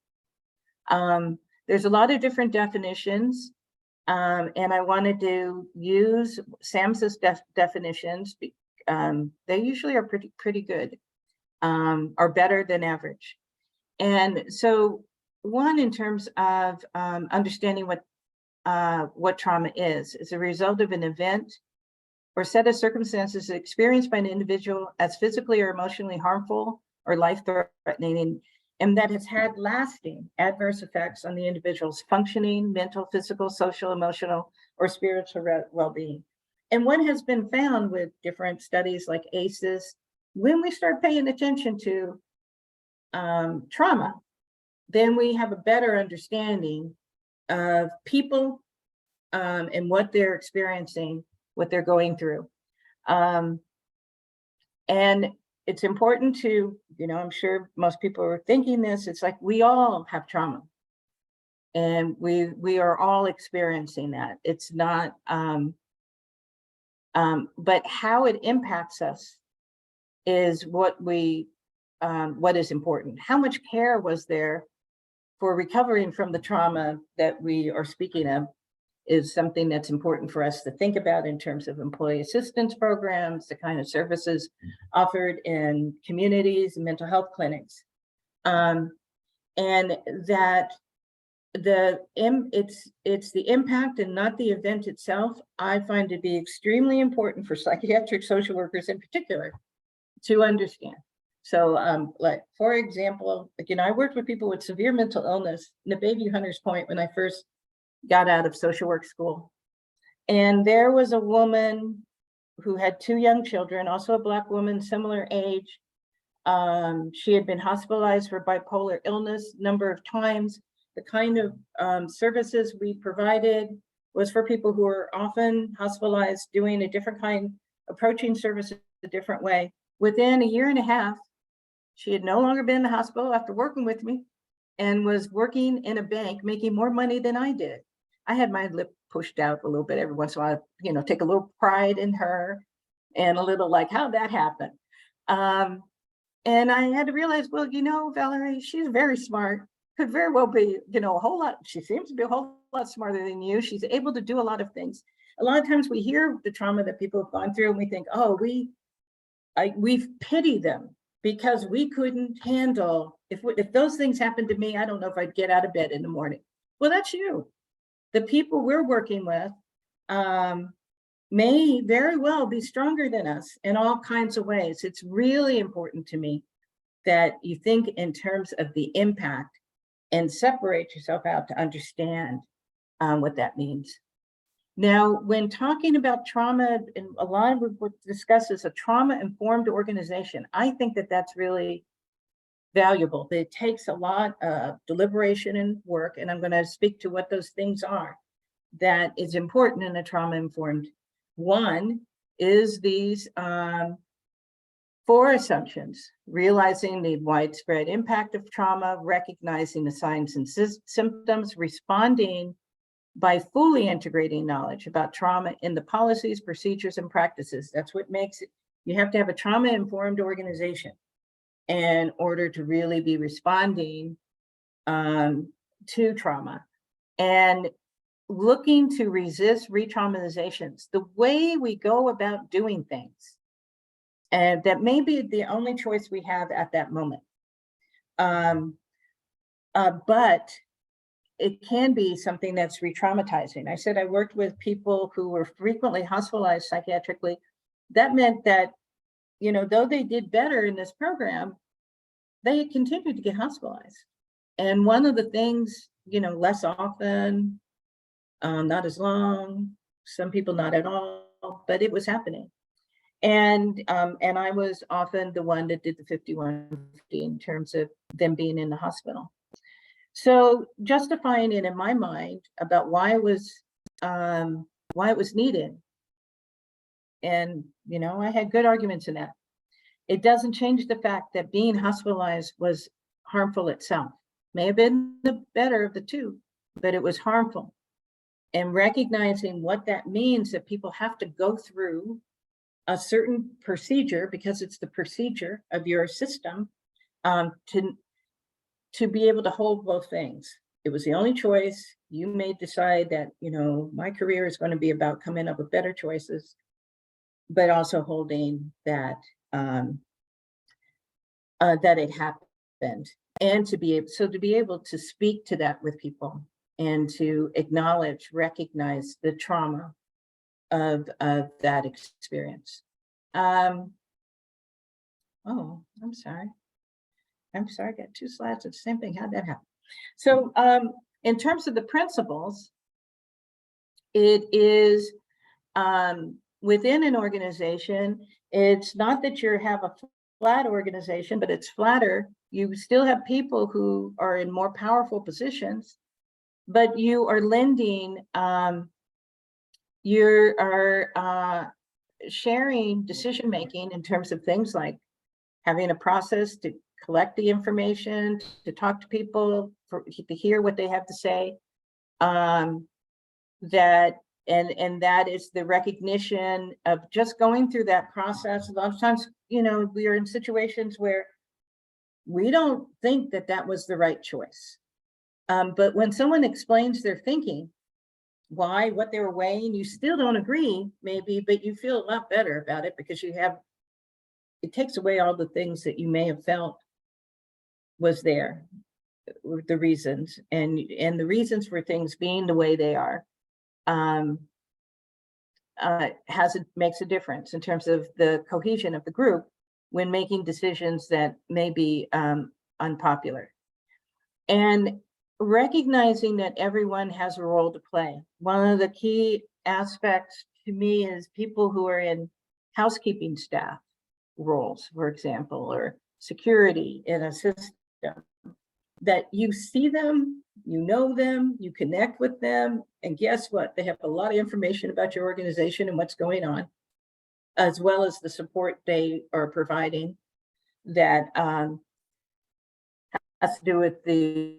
There's a lot of different definitions, and I wanted to use Sam's definitions. They usually are pretty good, are better than average. And so one, in terms of understanding what trauma is a result of an event or set of circumstances experienced by an individual as physically or emotionally harmful or life-threatening, and that has had lasting adverse effects on the individual's functioning, mental, physical, social, emotional, or spiritual well-being. And what has been found with different studies like ACEs, when we start paying attention to trauma, then we have a better understanding of people and what they're experiencing, what they're going through. And it's important to, I'm sure most people are thinking this, it's like we all have trauma. And we are all experiencing that. It's not, but how it impacts us is what is important. How much care was there for recovering from the trauma that we are speaking of is something that's important for us to think about in terms of employee assistance programs, the kind of services offered in communities and mental health clinics. And that it's the impact and not the event itself, I find to be extremely important for psychiatric social workers in particular to understand. So like, for example, again, I worked with people with severe mental illness in the Baby Hunters Point when I first got out of social work school. And there was a woman who had 2 young children, also a Black woman, similar age. She had been hospitalized for bipolar illness a number of times. The kind of services we provided was for people who were often hospitalized, doing a different kind, approaching services a different way. Within a year and a half, she had no longer been in the hospital after working with me and was working in a bank, making more money than I did. I had my lip pushed out a little bit every once in a while, you know, take a little pride in her and a little like, how'd that happen? And I had to realize, well, you know, Valerie, she's very smart, could very well be, you know, a whole lot. She seems to be a whole lot smarter than you. She's able to do a lot of things. A lot of times we hear the trauma that people have gone through and we think, oh, we pity them because we couldn't handle, if those things happened to me, I don't know if I'd get out of bed in the morning. Well, that's you. The people we're working with may very well be stronger than us in all kinds of ways. It's really important to me that you think in terms of the impact and separate yourself out to understand what that means. Now, when talking about trauma, and a lot of what discusses a trauma-informed organization, I think that that's really valuable. It takes a lot of deliberation and work, and I'm going to speak to what those things are that is important in a trauma-informed. One is these 4 assumptions: realizing the widespread impact of trauma, recognizing the signs and symptoms, responding by fully integrating knowledge about trauma in the policies, procedures, and practices. That's what makes it, you have to have a trauma-informed organization in order to really be responding to trauma. And looking to resist re-traumatizations, the way we go about doing things, and that may be the only choice we have at that moment. But it can be something that's re-traumatizing. I said I worked with people who were frequently hospitalized psychiatrically. That meant that, you know, though they did better in this program, they continued to get hospitalized. And one of the things, you know, less often, not as long, some people not at all, but it was happening. And I was often the one that did the 5150 in terms of them being in the hospital. So justifying it in my mind about why it was needed. And, you know, I had good arguments in that. It doesn't change the fact that being hospitalized was harmful itself. May have been the better of the two, but it was harmful. And recognizing what that means, that people have to go through a certain procedure because it's the procedure of your system to be able to hold both things. It was the only choice. You may decide that, you know, my career is going to be about coming up with better choices, but also holding that that it happened, and to be able to speak to that with people and to acknowledge, recognize the trauma of that experience. Oh, I'm sorry, I got 2 slides of the same thing. How'd that happen? So in terms of the principles, it is within an organization, it's not that you have a flat organization, but it's flatter. You still have people who are in more powerful positions, but you are lending, you are sharing decision-making in terms of things like having a process to collect the information, to talk to people, to hear what they have to say. That is the recognition of just going through that process. A lot of times, you know, we are in situations where we don't think that that was the right choice. But when someone explains their thinking why, what they were weighing. You still don't agree, maybe, but you feel a lot better about it because it takes away all the things that you may have felt was there, the reasons, and the reasons for things being the way they are. Makes a difference in terms of the cohesion of the group when making decisions that may be unpopular. And recognizing that everyone has a role to play. One of the key aspects to me is people who are in housekeeping staff roles, for example, or security in a system, that you see them, you know them, you connect with them, and guess what? They have a lot of information about your organization and what's going on, as well as the support they are providing that has to do with the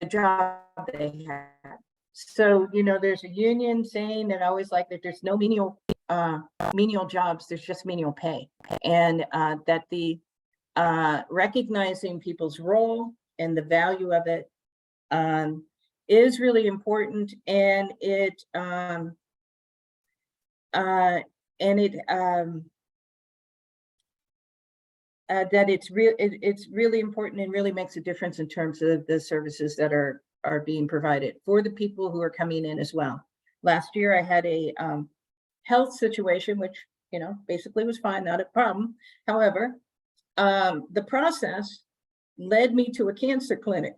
job they have. So, there's a union saying that I always like that there's no menial jobs, there's just menial pay. And that the recognizing people's role and the value of it is really important. And that it's really important and really makes a difference in terms of the services that are being provided for the people who are coming in as well. Last year, I had a health situation, which, basically was fine, not a problem. However, the process led me to a cancer clinic,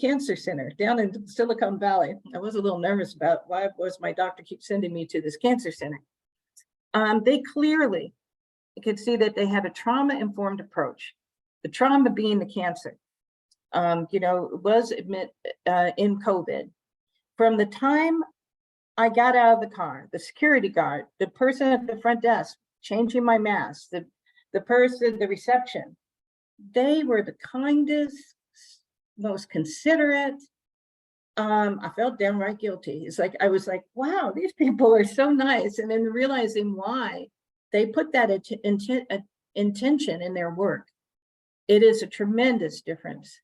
cancer center down in Silicon Valley. I was a little nervous about why was my doctor keep sending me to this cancer center. They clearly could see that they had a trauma-informed approach. The trauma being the cancer, was in COVID. From the time I got out of the car, the security guard, the person at the front desk changing my mask, the person, the reception, they were the kindest, most considerate. I felt downright guilty. It's like, I was like, wow, these people are so nice. And then realizing why they put that intention in their work, it is a tremendous difference.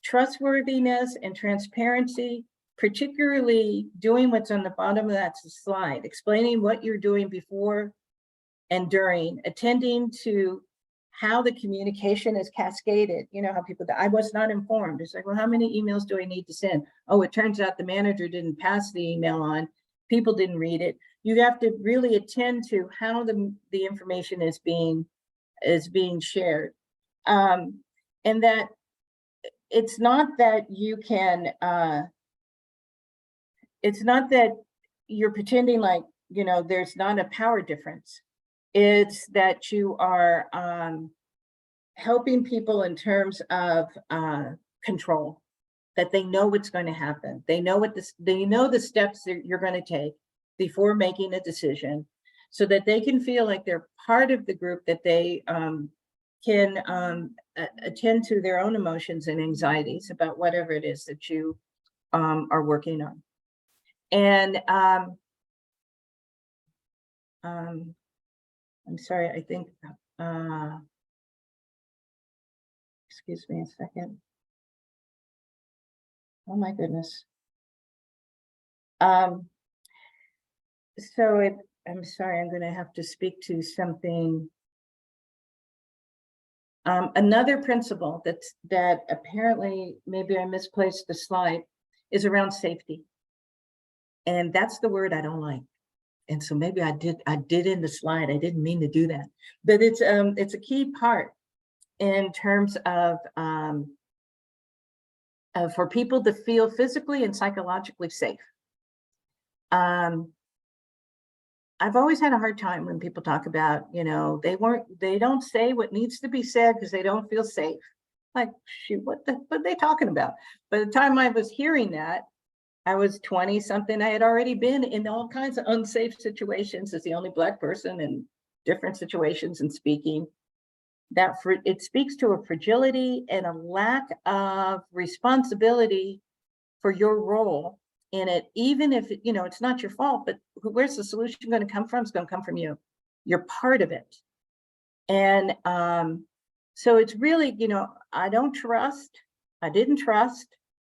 Trustworthiness and transparency, particularly doing what's on the bottom of that slide, explaining what you're doing before and during, attending to how the communication is cascaded. How people, I was not informed. It's like, well, how many emails do I need to send? Oh, it turns out the manager didn't pass the email on. People didn't read it. You have to really attend to how the information is being shared. And that it's not that you can, it's not that you're pretending like, there's not a power difference. It's that you are helping people in terms of control, that they know what's going to happen. They know the steps that you're going to take before making a decision, so that they can feel like they're part of the group, that they can attend to their own emotions and anxieties about whatever it is that you are working on. And I'm sorry, I think, excuse me a second. Oh my goodness. I'm sorry, I'm going to have to speak to something. Another principle that apparently, maybe I misplaced the slide, is around safety. And that's the word I don't like. And so maybe I did in the slide. I didn't mean to do that, but it's a key part in terms of for people to feel physically and psychologically safe. I've always had a hard time when people talk about, they don't say what needs to be said because they don't feel safe. Like, shoot, what are they talking about? By the time I was hearing that, I was 20 something. I had already been in all kinds of unsafe situations as the only Black person in different situations and speaking. It speaks to a fragility and a lack of responsibility for your role in it, even if it's not your fault, but where's the solution going to come from? It's going to come from you. You're part of it. And so it's really, I didn't trust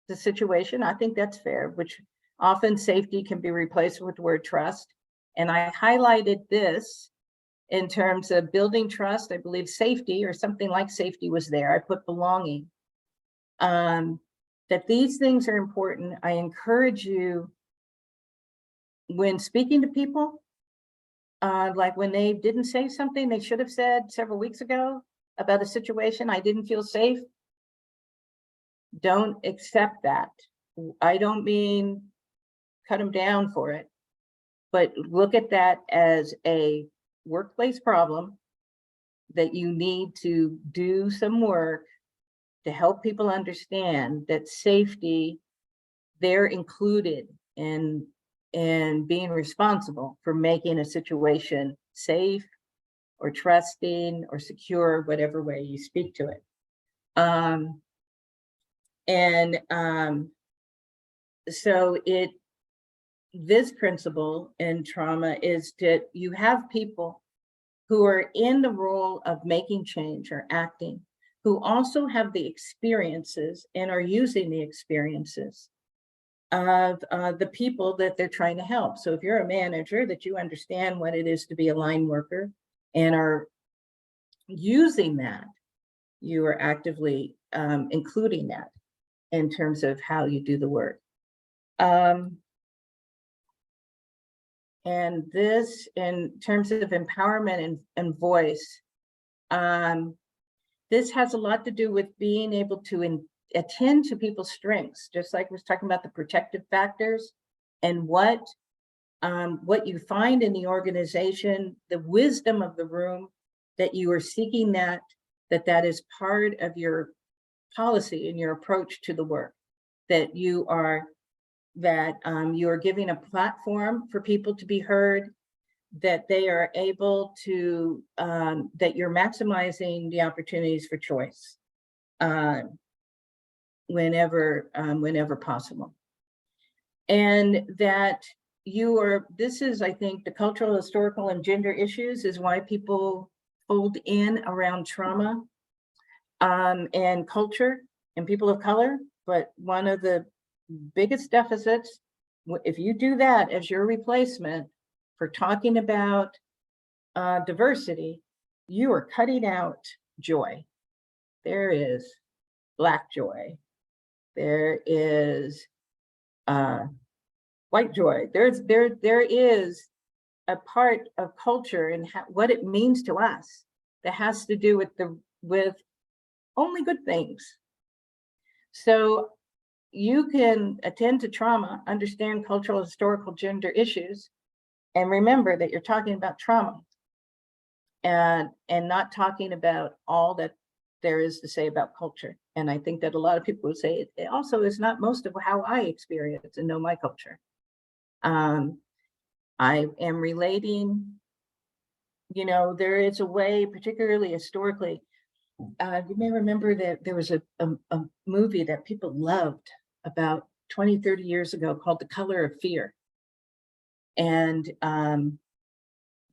the situation. I think that's fair, which often safety can be replaced with the word trust. And I highlighted this in terms of building trust. I believe safety or something like safety was there. I put belonging. That these things are important. I encourage you when speaking to people, like when they didn't say something they should have said several weeks ago about a situation, I didn't feel safe. Don't accept that. I don't mean cut them down for it, but look at that as a workplace problem that you need to do some work to help people understand that safety, they're included in being responsible for making a situation safe or trusting or secure, whatever way you speak to it. So this principle in trauma is that you have people who are in the role of making change or acting, who also have the experiences and are using the experiences of the people that they're trying to help. So if you're a manager, that you understand what it is to be a line worker and are using that, you are actively including that in terms of how you do the work. And this, in terms of empowerment and voice, this has a lot to do with being able to attend to people's strengths, just like we was talking about the protective factors and what you find in the organization, the wisdom of the room, that you are seeking that is part of your policy and your approach to the work, that you are giving a platform for people to be heard, that they are able to, that you're maximizing the opportunities for choice whenever possible. And that this is, I think, the cultural, historical, and gender issues is why people fold in around trauma and culture and people of color. But one of the biggest deficits, if you do that as your replacement for talking about diversity, you are cutting out joy. There is Black joy. There is white joy. There is a part of culture and what it means to us that has to do with only good things. So you can attend to trauma, understand cultural, historical, gender issues, and remember that you're talking about trauma and not talking about all that there is to say about culture. And I think that a lot of people would say it also is not most of how I experience and know my culture. I am relating, there is a way, particularly historically, you may remember that there was a movie that people loved about 20, 30 years ago called The Color of Fear. And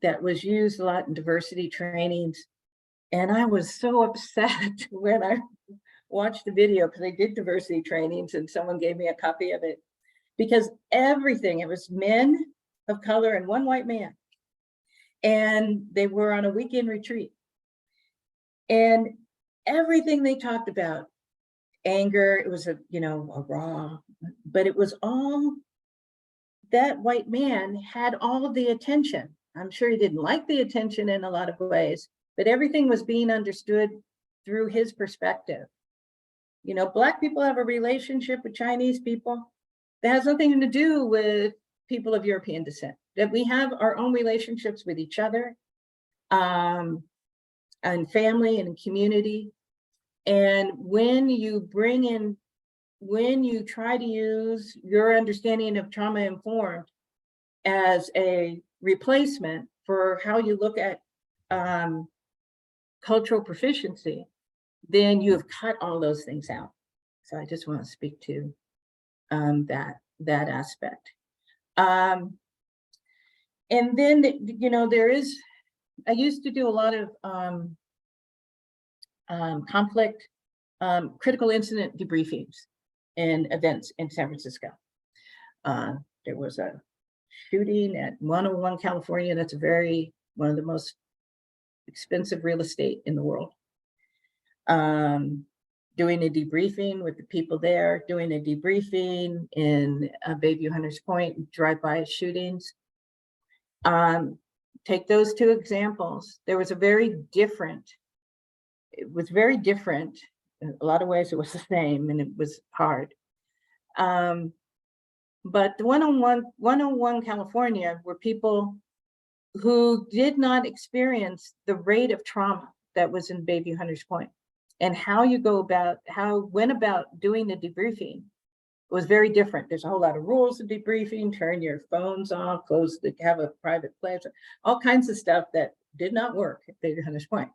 that was used a lot in diversity trainings. And I was so upset when I watched the video, because I did diversity trainings and someone gave me a copy of it, because it was men of color and one white man. And they were on a weekend retreat. And everything they talked about, anger, it was a raw, but it was all, that white man had all of the attention. I'm sure he didn't like the attention in a lot of ways, but everything was being understood through his perspective. Black people have a relationship with Chinese people that has nothing to do with people of European descent, that we have our own relationships with each other, and family and community. And when you try to use your understanding of trauma informed as a replacement for how you look at cultural proficiency, then you have cut all those things out. So I just want to speak to that aspect. And then, I used to do a lot of conflict, critical incident debriefings. in events in San Francisco. There was a shooting at 101 California. That's one of the most expensive real estate in the world. Doing a debriefing with the people there, doing a debriefing in Bayview Hunters Point, drive-by shootings. Take those two examples. It was very different. In a lot of ways it was the same, and it was hard. But the 101 California were people who did not experience the rate of trauma that was in Bayview Hunters Point. And how went about doing the debriefing was very different. There's a whole lot of rules of debriefing: turn your phones off, have a private place, all kinds of stuff that did not work at Bayview Hunters Point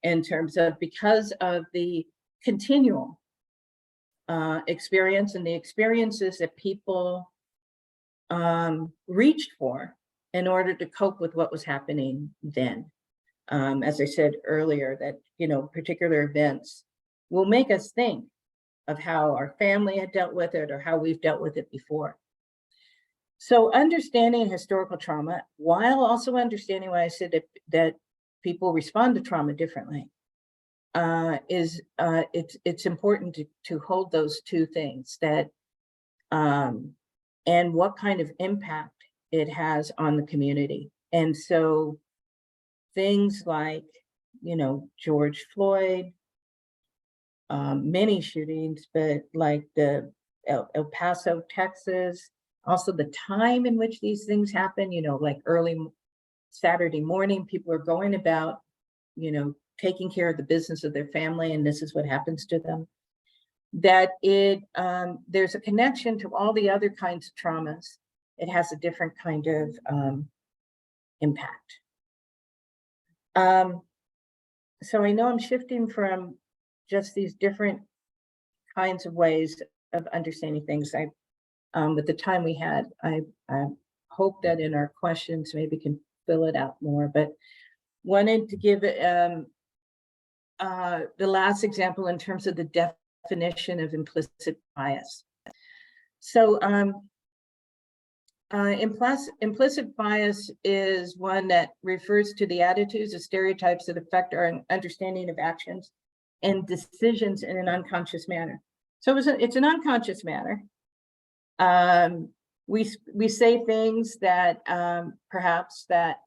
in terms of, because of the continual experience and the experiences that people reached for in order to cope with what was happening then. As I said earlier, that, particular events will make us think of how our family had dealt with it or how we've dealt with it before. So understanding historical trauma, while also understanding why I said that people respond to trauma differently, it's important to hold those two things, that and what kind of impact it has on the community. And so things like, George Floyd, many shootings, but like the El Paso, Texas, also the time in which these things happen, like early Saturday morning, people are going about, taking care of the business of their family, and this is what happens to them. That there's a connection to all the other kinds of traumas. It has a different kind of impact. So I know I'm shifting from just these different kinds of ways of understanding things. With the time we had, I hope that in our questions maybe can fill it out more, but wanted to give the last example in terms of the definition of implicit bias. So implicit bias is one that refers to the attitudes or stereotypes that affect our understanding of actions and decisions in an unconscious manner. So it's an unconscious manner. We say things that perhaps that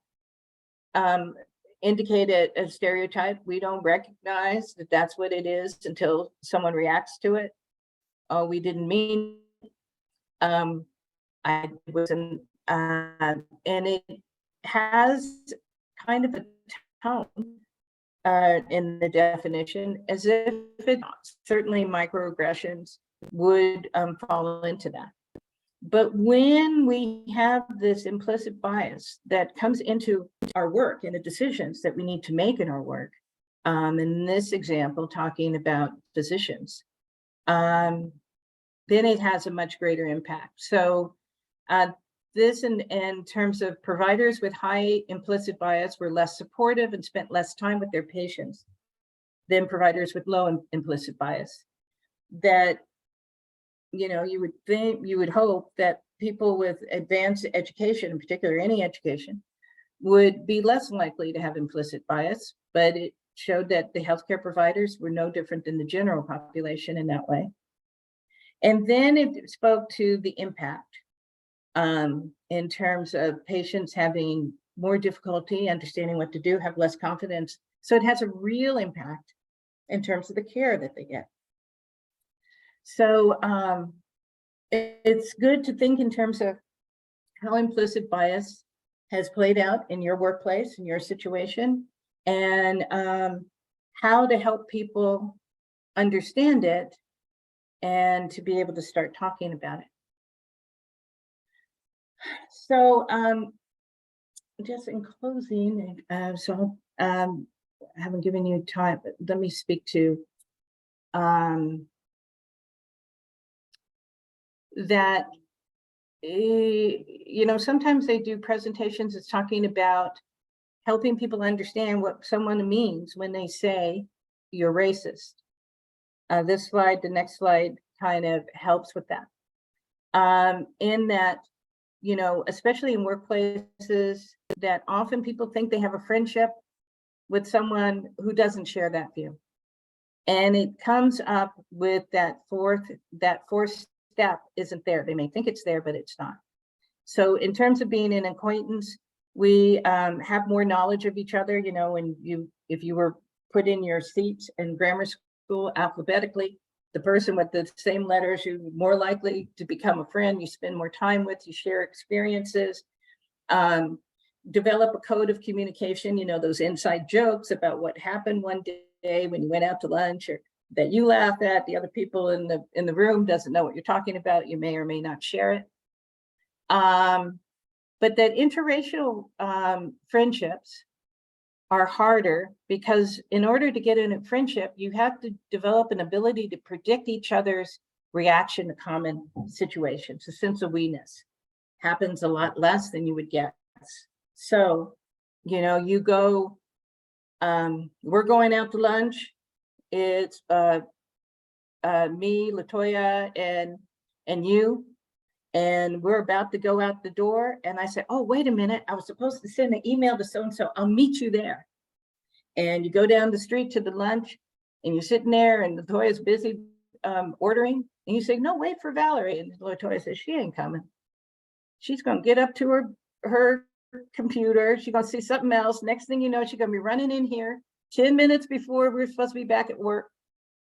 indicate a stereotype. We don't recognize that that's what it is until someone reacts to it. Oh, we didn't mean. I wasn't, and it has kind of a tone in the definition, as if certainly microaggressions would fall into that. But when we have this implicit bias that comes into our work and the decisions that we need to make in our work, in this example, talking about physicians, then it has a much greater impact. So this in terms of providers with high implicit bias were less supportive and spent less time with their patients than providers with low implicit bias. That, you would hope that people with advanced education, in particular any education, would be less likely to have implicit bias, but it showed that the healthcare providers were no different than the general population in that way. And then it spoke to the impact in terms of patients having more difficulty understanding what to do, have less confidence. So it has a real impact in terms of the care that they get. So it's good to think in terms of how implicit bias has played out in your workplace, in your situation, and how to help people understand it and to be able to start talking about it. So just in closing, so I haven't given you time, but let me speak to that, sometimes they do presentations that's talking about helping people understand what someone means when they say you're racist. This slide, the next slide, kind of helps with that. In that, you know, especially in workplaces, that often people think they have a friendship with someone who doesn't share that view. And it comes up with that fourth step isn't there. They may think it's there, but it's not. So in terms of being an acquaintance, we have more knowledge of each other. You know, when if you were put in your seats in grammar school alphabetically, the person with the same letters, you're more likely to become a friend. You spend more time with, you share experiences, develop a code of communication, you know, those inside jokes about what happened one day when you went out to lunch, or that you laugh at, the other people in the room doesn't know what you're talking about. You may or may not share it. But that interracial friendships are harder, because in order to get in a friendship, you have to develop an ability to predict each other's reaction to common situations. A sense of we-ness happens a lot less than you would guess. So, you know, you go, we're going out to lunch. It's me, LaToya, and you. And we're about to go out the door. And I said, oh, wait a minute. I was supposed to send an email to so-and-so. I'll meet you there. And you go down the street to the lunch, and you're sitting there, and LaToya's busy ordering. And you say, no, wait for Valerie. And LaToya says, she ain't coming. She's going to get up to her computer. She's going to see something else. Next thing you know, she's going to be running in here 10 minutes before we're supposed to be back at work.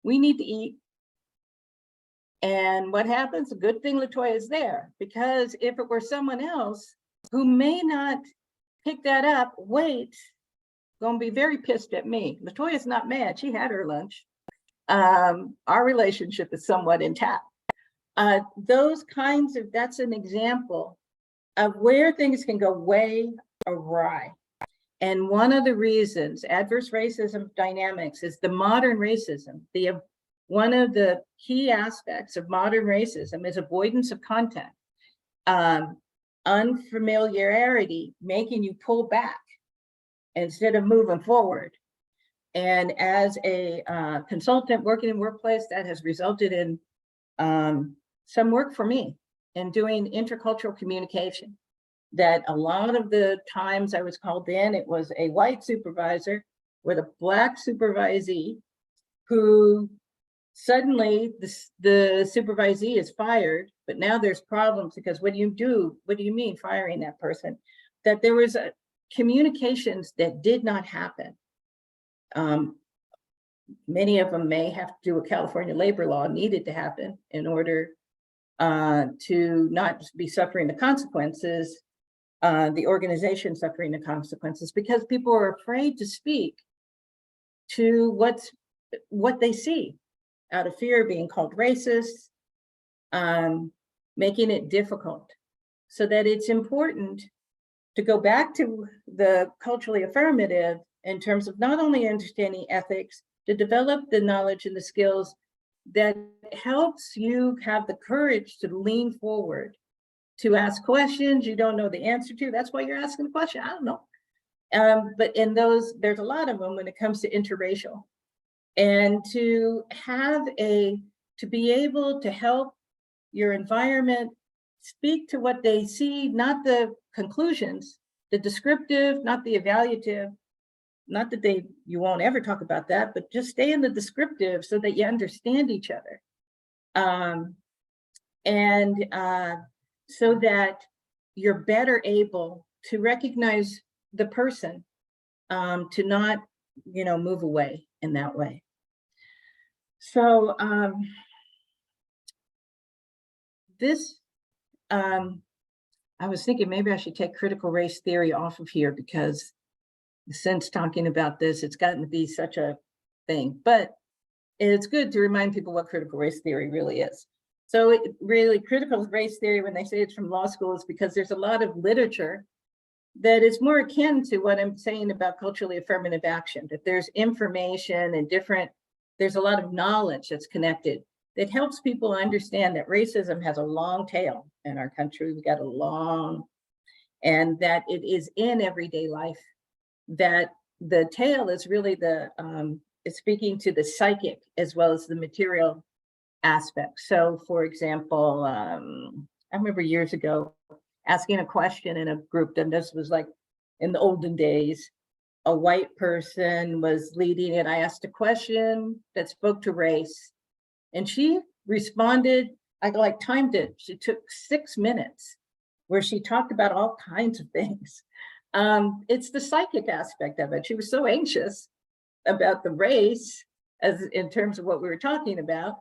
We need to eat. And what happens? A good thing LaToya is there, because if it were someone else who may not pick that up, wait, gonna be very pissed at me. LaToya's not mad. She had her lunch. Our relationship is somewhat intact. Those kinds of, that's an example of where things can go way awry. And one of the reasons adverse racism dynamics is the modern racism. One of the key aspects of modern racism is avoidance of contact, unfamiliarity, making you pull back instead of moving forward. And as a consultant working in workplace, that has resulted in some work for me in doing intercultural communication. That a lot of the times I was called in, it was a white supervisor with a Black supervisee who suddenly the supervisee is fired, but now there's problems, because what do you do? What do you mean firing that person? That there was communications that did not happen. Many of them may have to do with California labor law, needed to happen in order to not be suffering the consequences, the organization suffering the consequences, because people are afraid to speak to what they see, out of fear of being called racist, making it difficult. So that it's important to go back to the culturally affirmative in terms of not only understanding ethics, to develop the knowledge and the skills that helps you have the courage to lean forward, to ask questions you don't know the answer to. That's why you're asking the question. I don't know. But in those, there's a lot of them when it comes to interracial. And to be able to help your environment speak to what they see, not the conclusions, the descriptive, not the evaluative, not that you won't ever talk about that, but just stay in the descriptive so that you understand each other. So that you're better able to recognize the person, to not, move away in that way. So I was thinking maybe I should take critical race theory off of here, because since talking about this, it's gotten to be such a thing, but it's good to remind people what critical race theory really is. So really critical race theory, when they say it's from law school, is because there's a lot of literature that is more akin to what I'm saying about culturally affirmative action, that there's information and there's a lot of knowledge that's connected that helps people understand that racism has a long tail in our country. We've got and that it is in everyday life, that the tail is really is speaking to the psychic as well as the material aspects. So for example, I remember years ago asking a question in a group, and this was like in the olden days, a white person was leading, and I asked a question that spoke to race, and she responded, I like timed it. She took 6 minutes where she talked about all kinds of things. It's the psychic aspect of it. She was so anxious about the race as in terms of what we were talking about,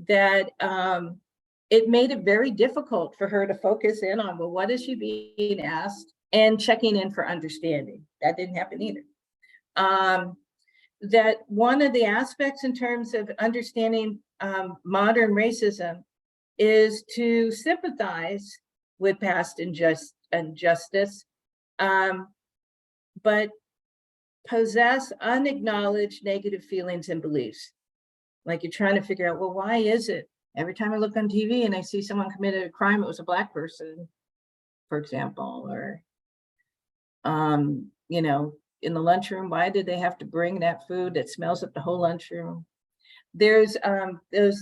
that it made it very difficult for her to focus in on, well, what is she being asked, and checking in for understanding. That didn't happen either. That one of the aspects in terms of understanding modern racism is to sympathize with past injustice, but possess unacknowledged negative feelings and beliefs. Like you're trying to figure out, well, why is it every time I look on TV and I see someone committed a crime, it was a Black person, for example, or, you know, in the lunchroom, why did they have to bring that food that smells up the whole lunchroom? There's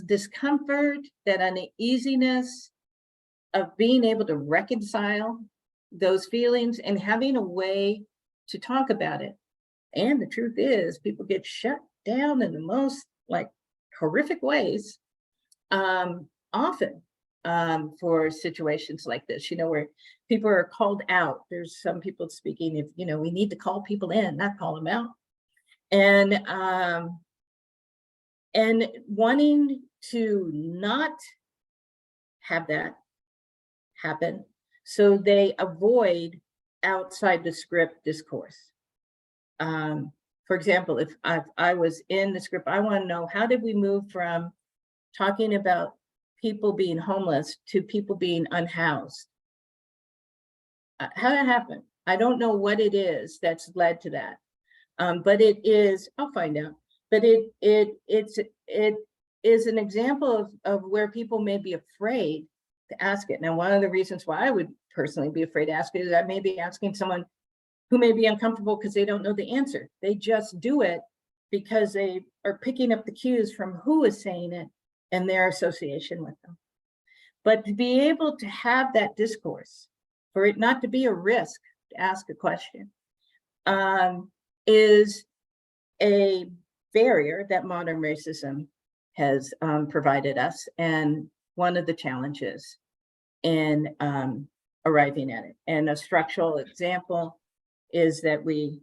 discomfort, that uneasiness of being able to reconcile those feelings and having a way to talk about it. And the truth is, people get shut down in the most like horrific ways, often for situations like this, you know, where people are called out. There's some people speaking, if, you know, we need to call people in, not call them out. And wanting to not have that happen, so they avoid outside the script discourse. For example, if I was in the script, I want to know, how did we move from talking about people being homeless to people being unhoused? How did that happen? I don't know what it is that's led to that, but it is. I'll find out. But it is an example of where people may be afraid to ask it. Now, one of the reasons why I would personally be afraid to ask it is I may be asking someone who may be uncomfortable because they don't know the answer. They just do it because they are picking up the cues from who is saying it and their association with them. But to be able to have that discourse, for it not to be a risk to ask a question, is a barrier that modern racism has provided us, and one of the challenges in arriving at it. And a structural example is that we,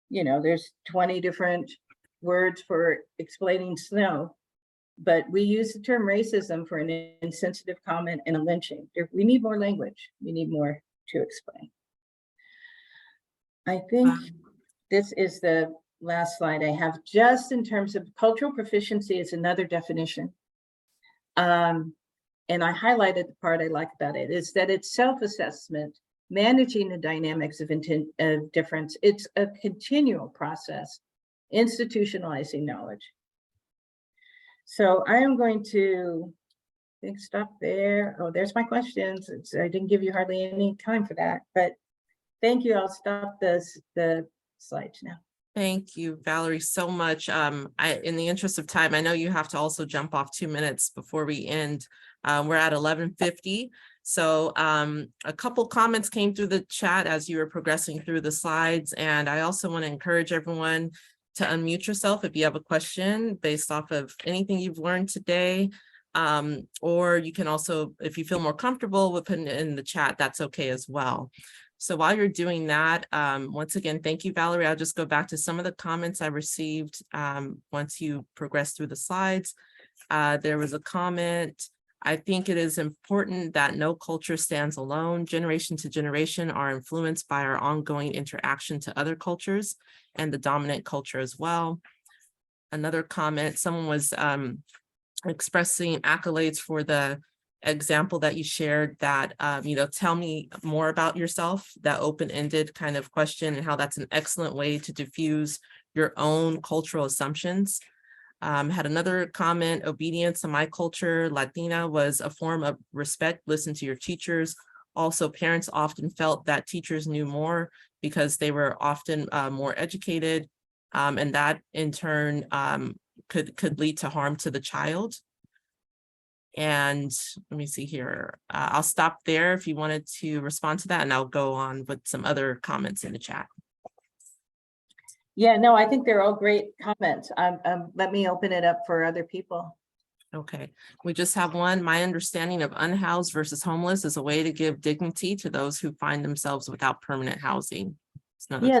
you know, there's 20 different words for explaining snow, but we use the term racism for an insensitive comment and a lynching. We need more language. We need more to explain. I think this is the last slide I have, just in terms of cultural proficiency is another definition. And I highlighted the part I like about it, is that it's self-assessment, managing the dynamics of difference. It's a continual process, institutionalizing knowledge. So I am going to, I think, stop there. Oh, there's my questions. I didn't give you hardly any time for that, but thank you. I'll stop the slides now.
Thank you, Valerie, so much. In the interest of time, I know you have to also jump off 2 minutes before we end. We're at 11:50. So a couple comments came through the chat as you were progressing through the slides. And I also want to encourage everyone to unmute yourself if you have a question based off of anything you've learned today. Or you can also, if you feel more comfortable with putting it in the chat, that's okay as well. So while you're doing that, once again, thank you, Valerie. I'll just go back to some of the comments I received once you progress through the slides. There was a comment: I think it is important that no culture stands alone. Generation to generation are influenced by our ongoing interaction to other cultures and the dominant culture as well. Another comment, someone was expressing accolades for the example that you shared, that, tell me more about yourself, that open-ended kind of question, and how that's an excellent way to diffuse your own cultural assumptions. Had another comment: obedience in my culture, Latina, was a form of respect. Listen to your teachers. Also, parents often felt that teachers knew more because they were often more educated, and that in turn could lead to harm to the child. And let me see here. I'll stop there if you wanted to respond to that, and I'll go on with some other comments in the chat.
Yeah, no, I think they're all great comments. Let me open it up for other people.
Okay, we just have one. My understanding of unhoused versus homeless is a way to give dignity to those who find themselves without permanent housing.
Yeah,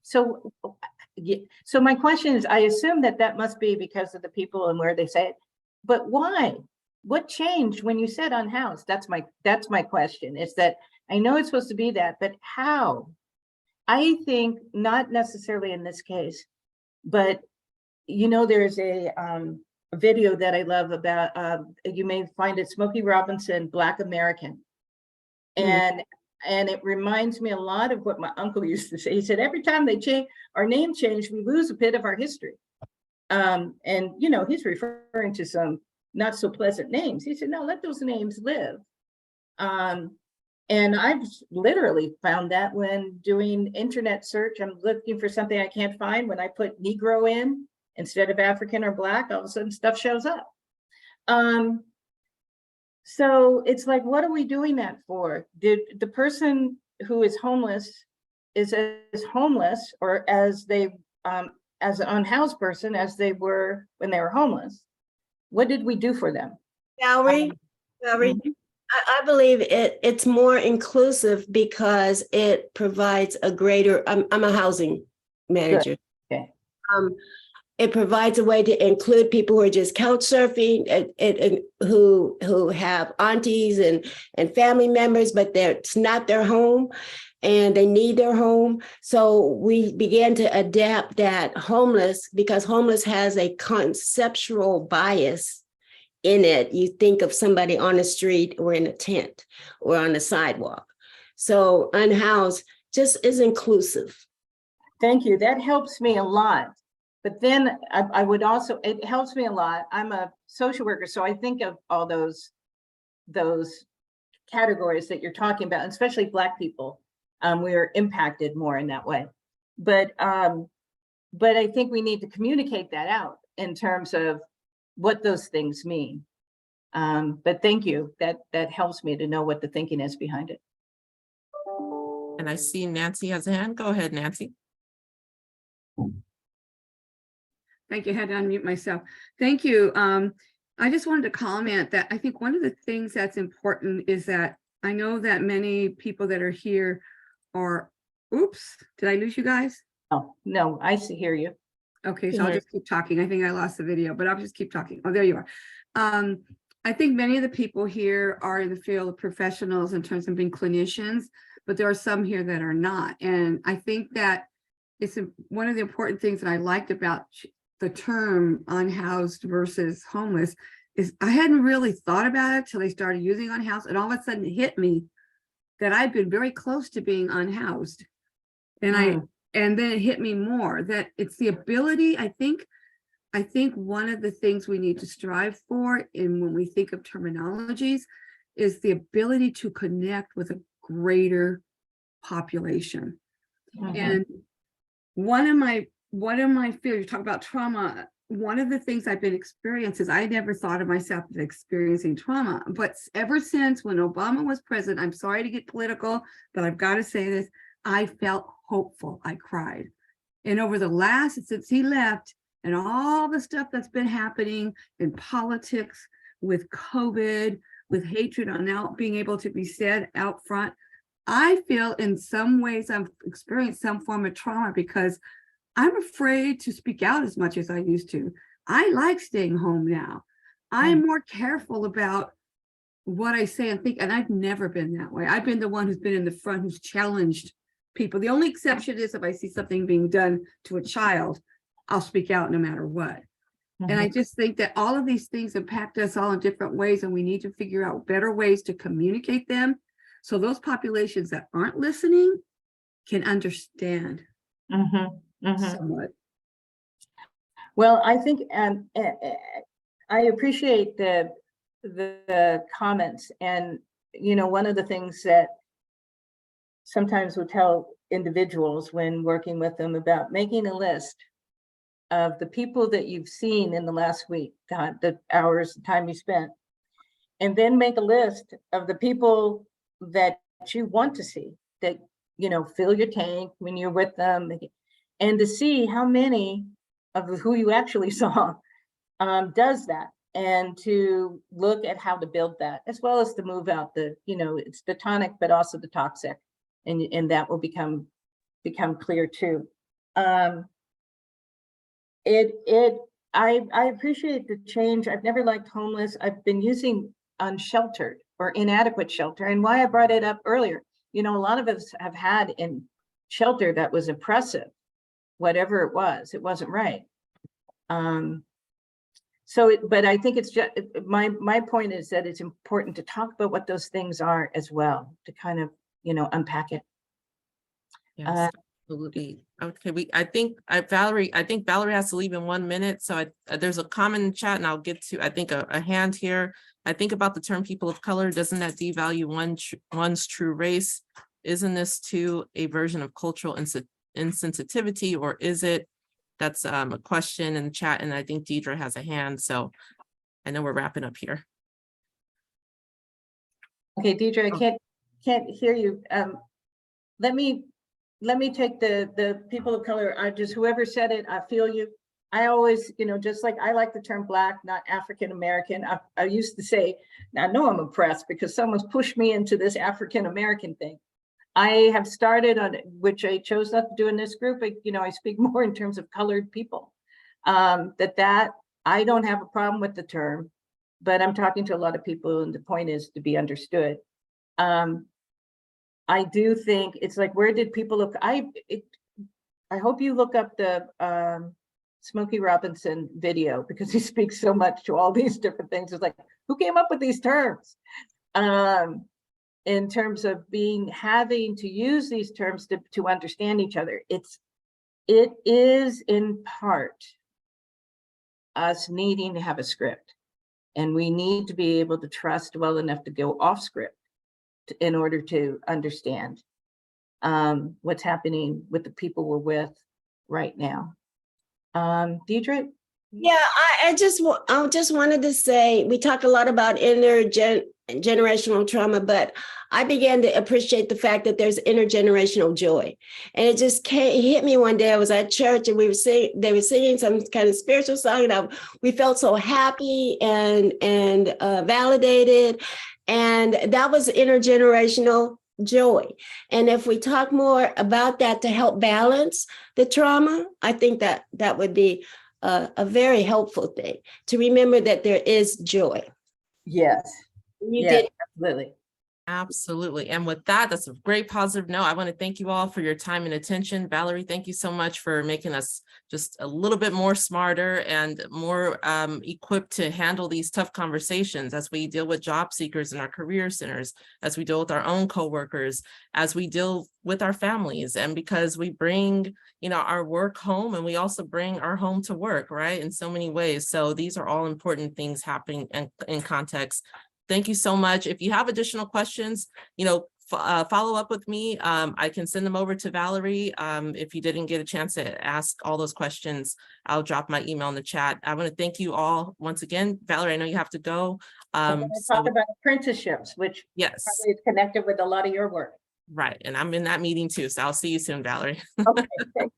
so my question is, I assume that must be because of the people and where they say it, but why? What changed when you said unhoused? That's my question. Is that I know it's supposed to be that, but how? I think not necessarily in this case, but there's a video that I love about, you may find it, Smokey Robinson, Black American. And it reminds me a lot of what my uncle used to say. He said, every time they change our name change, we lose a bit of our history. And he's referring to some not so pleasant names. He said, no, let those names live. And I've literally found that when doing internet search, I'm looking for something I can't find. When I put Negro in instead of African or Black, all of a sudden stuff shows up. So it's like, what are we doing that for? Did the person who is homeless is as homeless or as they as an unhoused person as they were when they were homeless? What did we do for them?
Valerie, I believe it's more inclusive because it provides a greater, I'm a housing manager.
Good. Okay.
It provides a way to include people who are just couch surfing, who have aunties and family members, but it's not their home and they need their home. So we began to adapt that homeless, because homeless has a conceptual bias in it. You think of somebody on the street or in a tent or on the sidewalk. So unhoused just is inclusive.
Thank you. That helps me a lot. But then I would also, it helps me a lot. I'm a social worker, so I think of all those categories that you're talking about, especially Black people. We are impacted more in that way. But I think we need to communicate that out in terms of what those things mean. But thank you. That helps me to know what the thinking is behind it.
And I see Nancy has a hand. Go ahead, Nancy.
Thank you. I had to unmute myself. Thank you. I just wanted to comment that I think one of the things that's important is that I know that many people that are here are, oops, did I lose you guys?
Oh, no, I hear you.
Okay, so I'll just keep talking. I think I lost the video, but I'll just keep talking. Oh, there you are. I think many of the people here are in the field of professionals in terms of being clinicians, but there are some here that are not. And I think that it's one of the important things that I liked about the term unhoused versus homeless is I hadn't really thought about it till I started using unhoused, and all of a sudden it hit me that I've been very close to being unhoused. And and then it hit me more that it's the ability, I think one of the things we need to strive for when we think of terminologies is the ability to connect with a greater population. And one of my fears, you talk about trauma, one of the things I've been experiencing is I never thought of myself as experiencing trauma, but ever since when Obama was president, I'm sorry to get political, but I've got to say this, I felt hopeful. I cried. And over the since he left and all the stuff that's been happening in politics with COVID, with hatred on now being able to be said out front, I feel in some ways I've experienced some form of trauma because I'm afraid to speak out as much as I used to. I like staying home now. I'm more careful about what I say and think, and I've never been that way. I've been the one who's been in the front, who's challenged people. The only exception is if I see something being done to a child, I'll speak out no matter what. And I just think that all of these things impact us all in different ways, and we need to figure out better ways to communicate them so those populations that aren't listening can understand. Somewhat.
Well, I think I appreciate the comments, and one of the things that sometimes we'll tell individuals when working with them about making a list of the people that you've seen in the last week, the hours, the time you spent, and then make a list of the people that you want to see, that, fill your tank when you're with them, and to see how many of who you actually saw does that, and to look at how to build that, as well as to move out the, it's the tonic, but also the toxic, and that will become clear too. I appreciate the change. I've never liked homeless. I've been using unsheltered or inadequate shelter, and why I brought it up earlier, a lot of us have had in shelter that was oppressive, whatever it wasn't right. But I think it's just, my point is that it's important to talk about what those things are as well, to kind of, unpack it.
Yes, absolutely. Okay, I think Valerie has to leave in 1 minute. So there's a comment in chat, and I'll get to, I think, a hand here. I think about the term people of color. Doesn't that devalue one's true race? Isn't this too a version of cultural insensitivity, or is it? That's a question in the chat, and I think Deidre has a hand. So I know we're wrapping up here.
Okay, Deidre, I can't hear you. Let me take the people of color. I just, whoever said it, I feel you. I always, just like I like the term Black, not African American. I used to say, I know I'm oppressed because someone's pushed me into this African American thing. I have started on, which I chose not to do in this group, but I speak more in terms of colored people. That I don't have a problem with the term, but I'm talking to a lot of people, and the point is to be understood. I do think it's like, where did people look? I hope you look up the Smokey Robinson video, because he speaks so much to all these different things. It's like, who came up with these terms? In terms of having to use these terms to understand each other. It is in part us needing to have a script, and we need to be able to trust well enough to go off script in order to understand what's happening with the people we're with right now. Deidre?
Yeah, I just wanted to say, we talk a lot about intergenerational trauma, but I began to appreciate the fact that there's intergenerational joy. And it just hit me one day. I was at church, and they were singing some kind of spiritual song, and we felt so happy and validated. And that was intergenerational joy. And if we talk more about that to help balance the trauma, I think that would be a very helpful thing, to remember that there is joy.
Yes.
You
yes,
did.
absolutely.
Absolutely. And with that, that's a great positive note. I want to thank you all for your time and attention. Valerie, thank you so much for making us just a little bit more smarter and more equipped to handle these tough conversations as we deal with job seekers in our career centers, as we deal with our own coworkers, as we deal with our families. And because we bring, our work home, and we also bring our home to work, right? In so many ways. So these are all important things happening in context. Thank you so much. If you have additional questions, follow up with me. I can send them over to Valerie. If you didn't get a chance to ask all those questions, I'll drop my email in the chat. I want to thank you all once again. Valerie, I know you have to go.
Talk about apprenticeships, which
yes,
probably is connected with a lot of your work.
Right. And I'm in that meeting too. So I'll see you soon, Valerie.
Okay, thank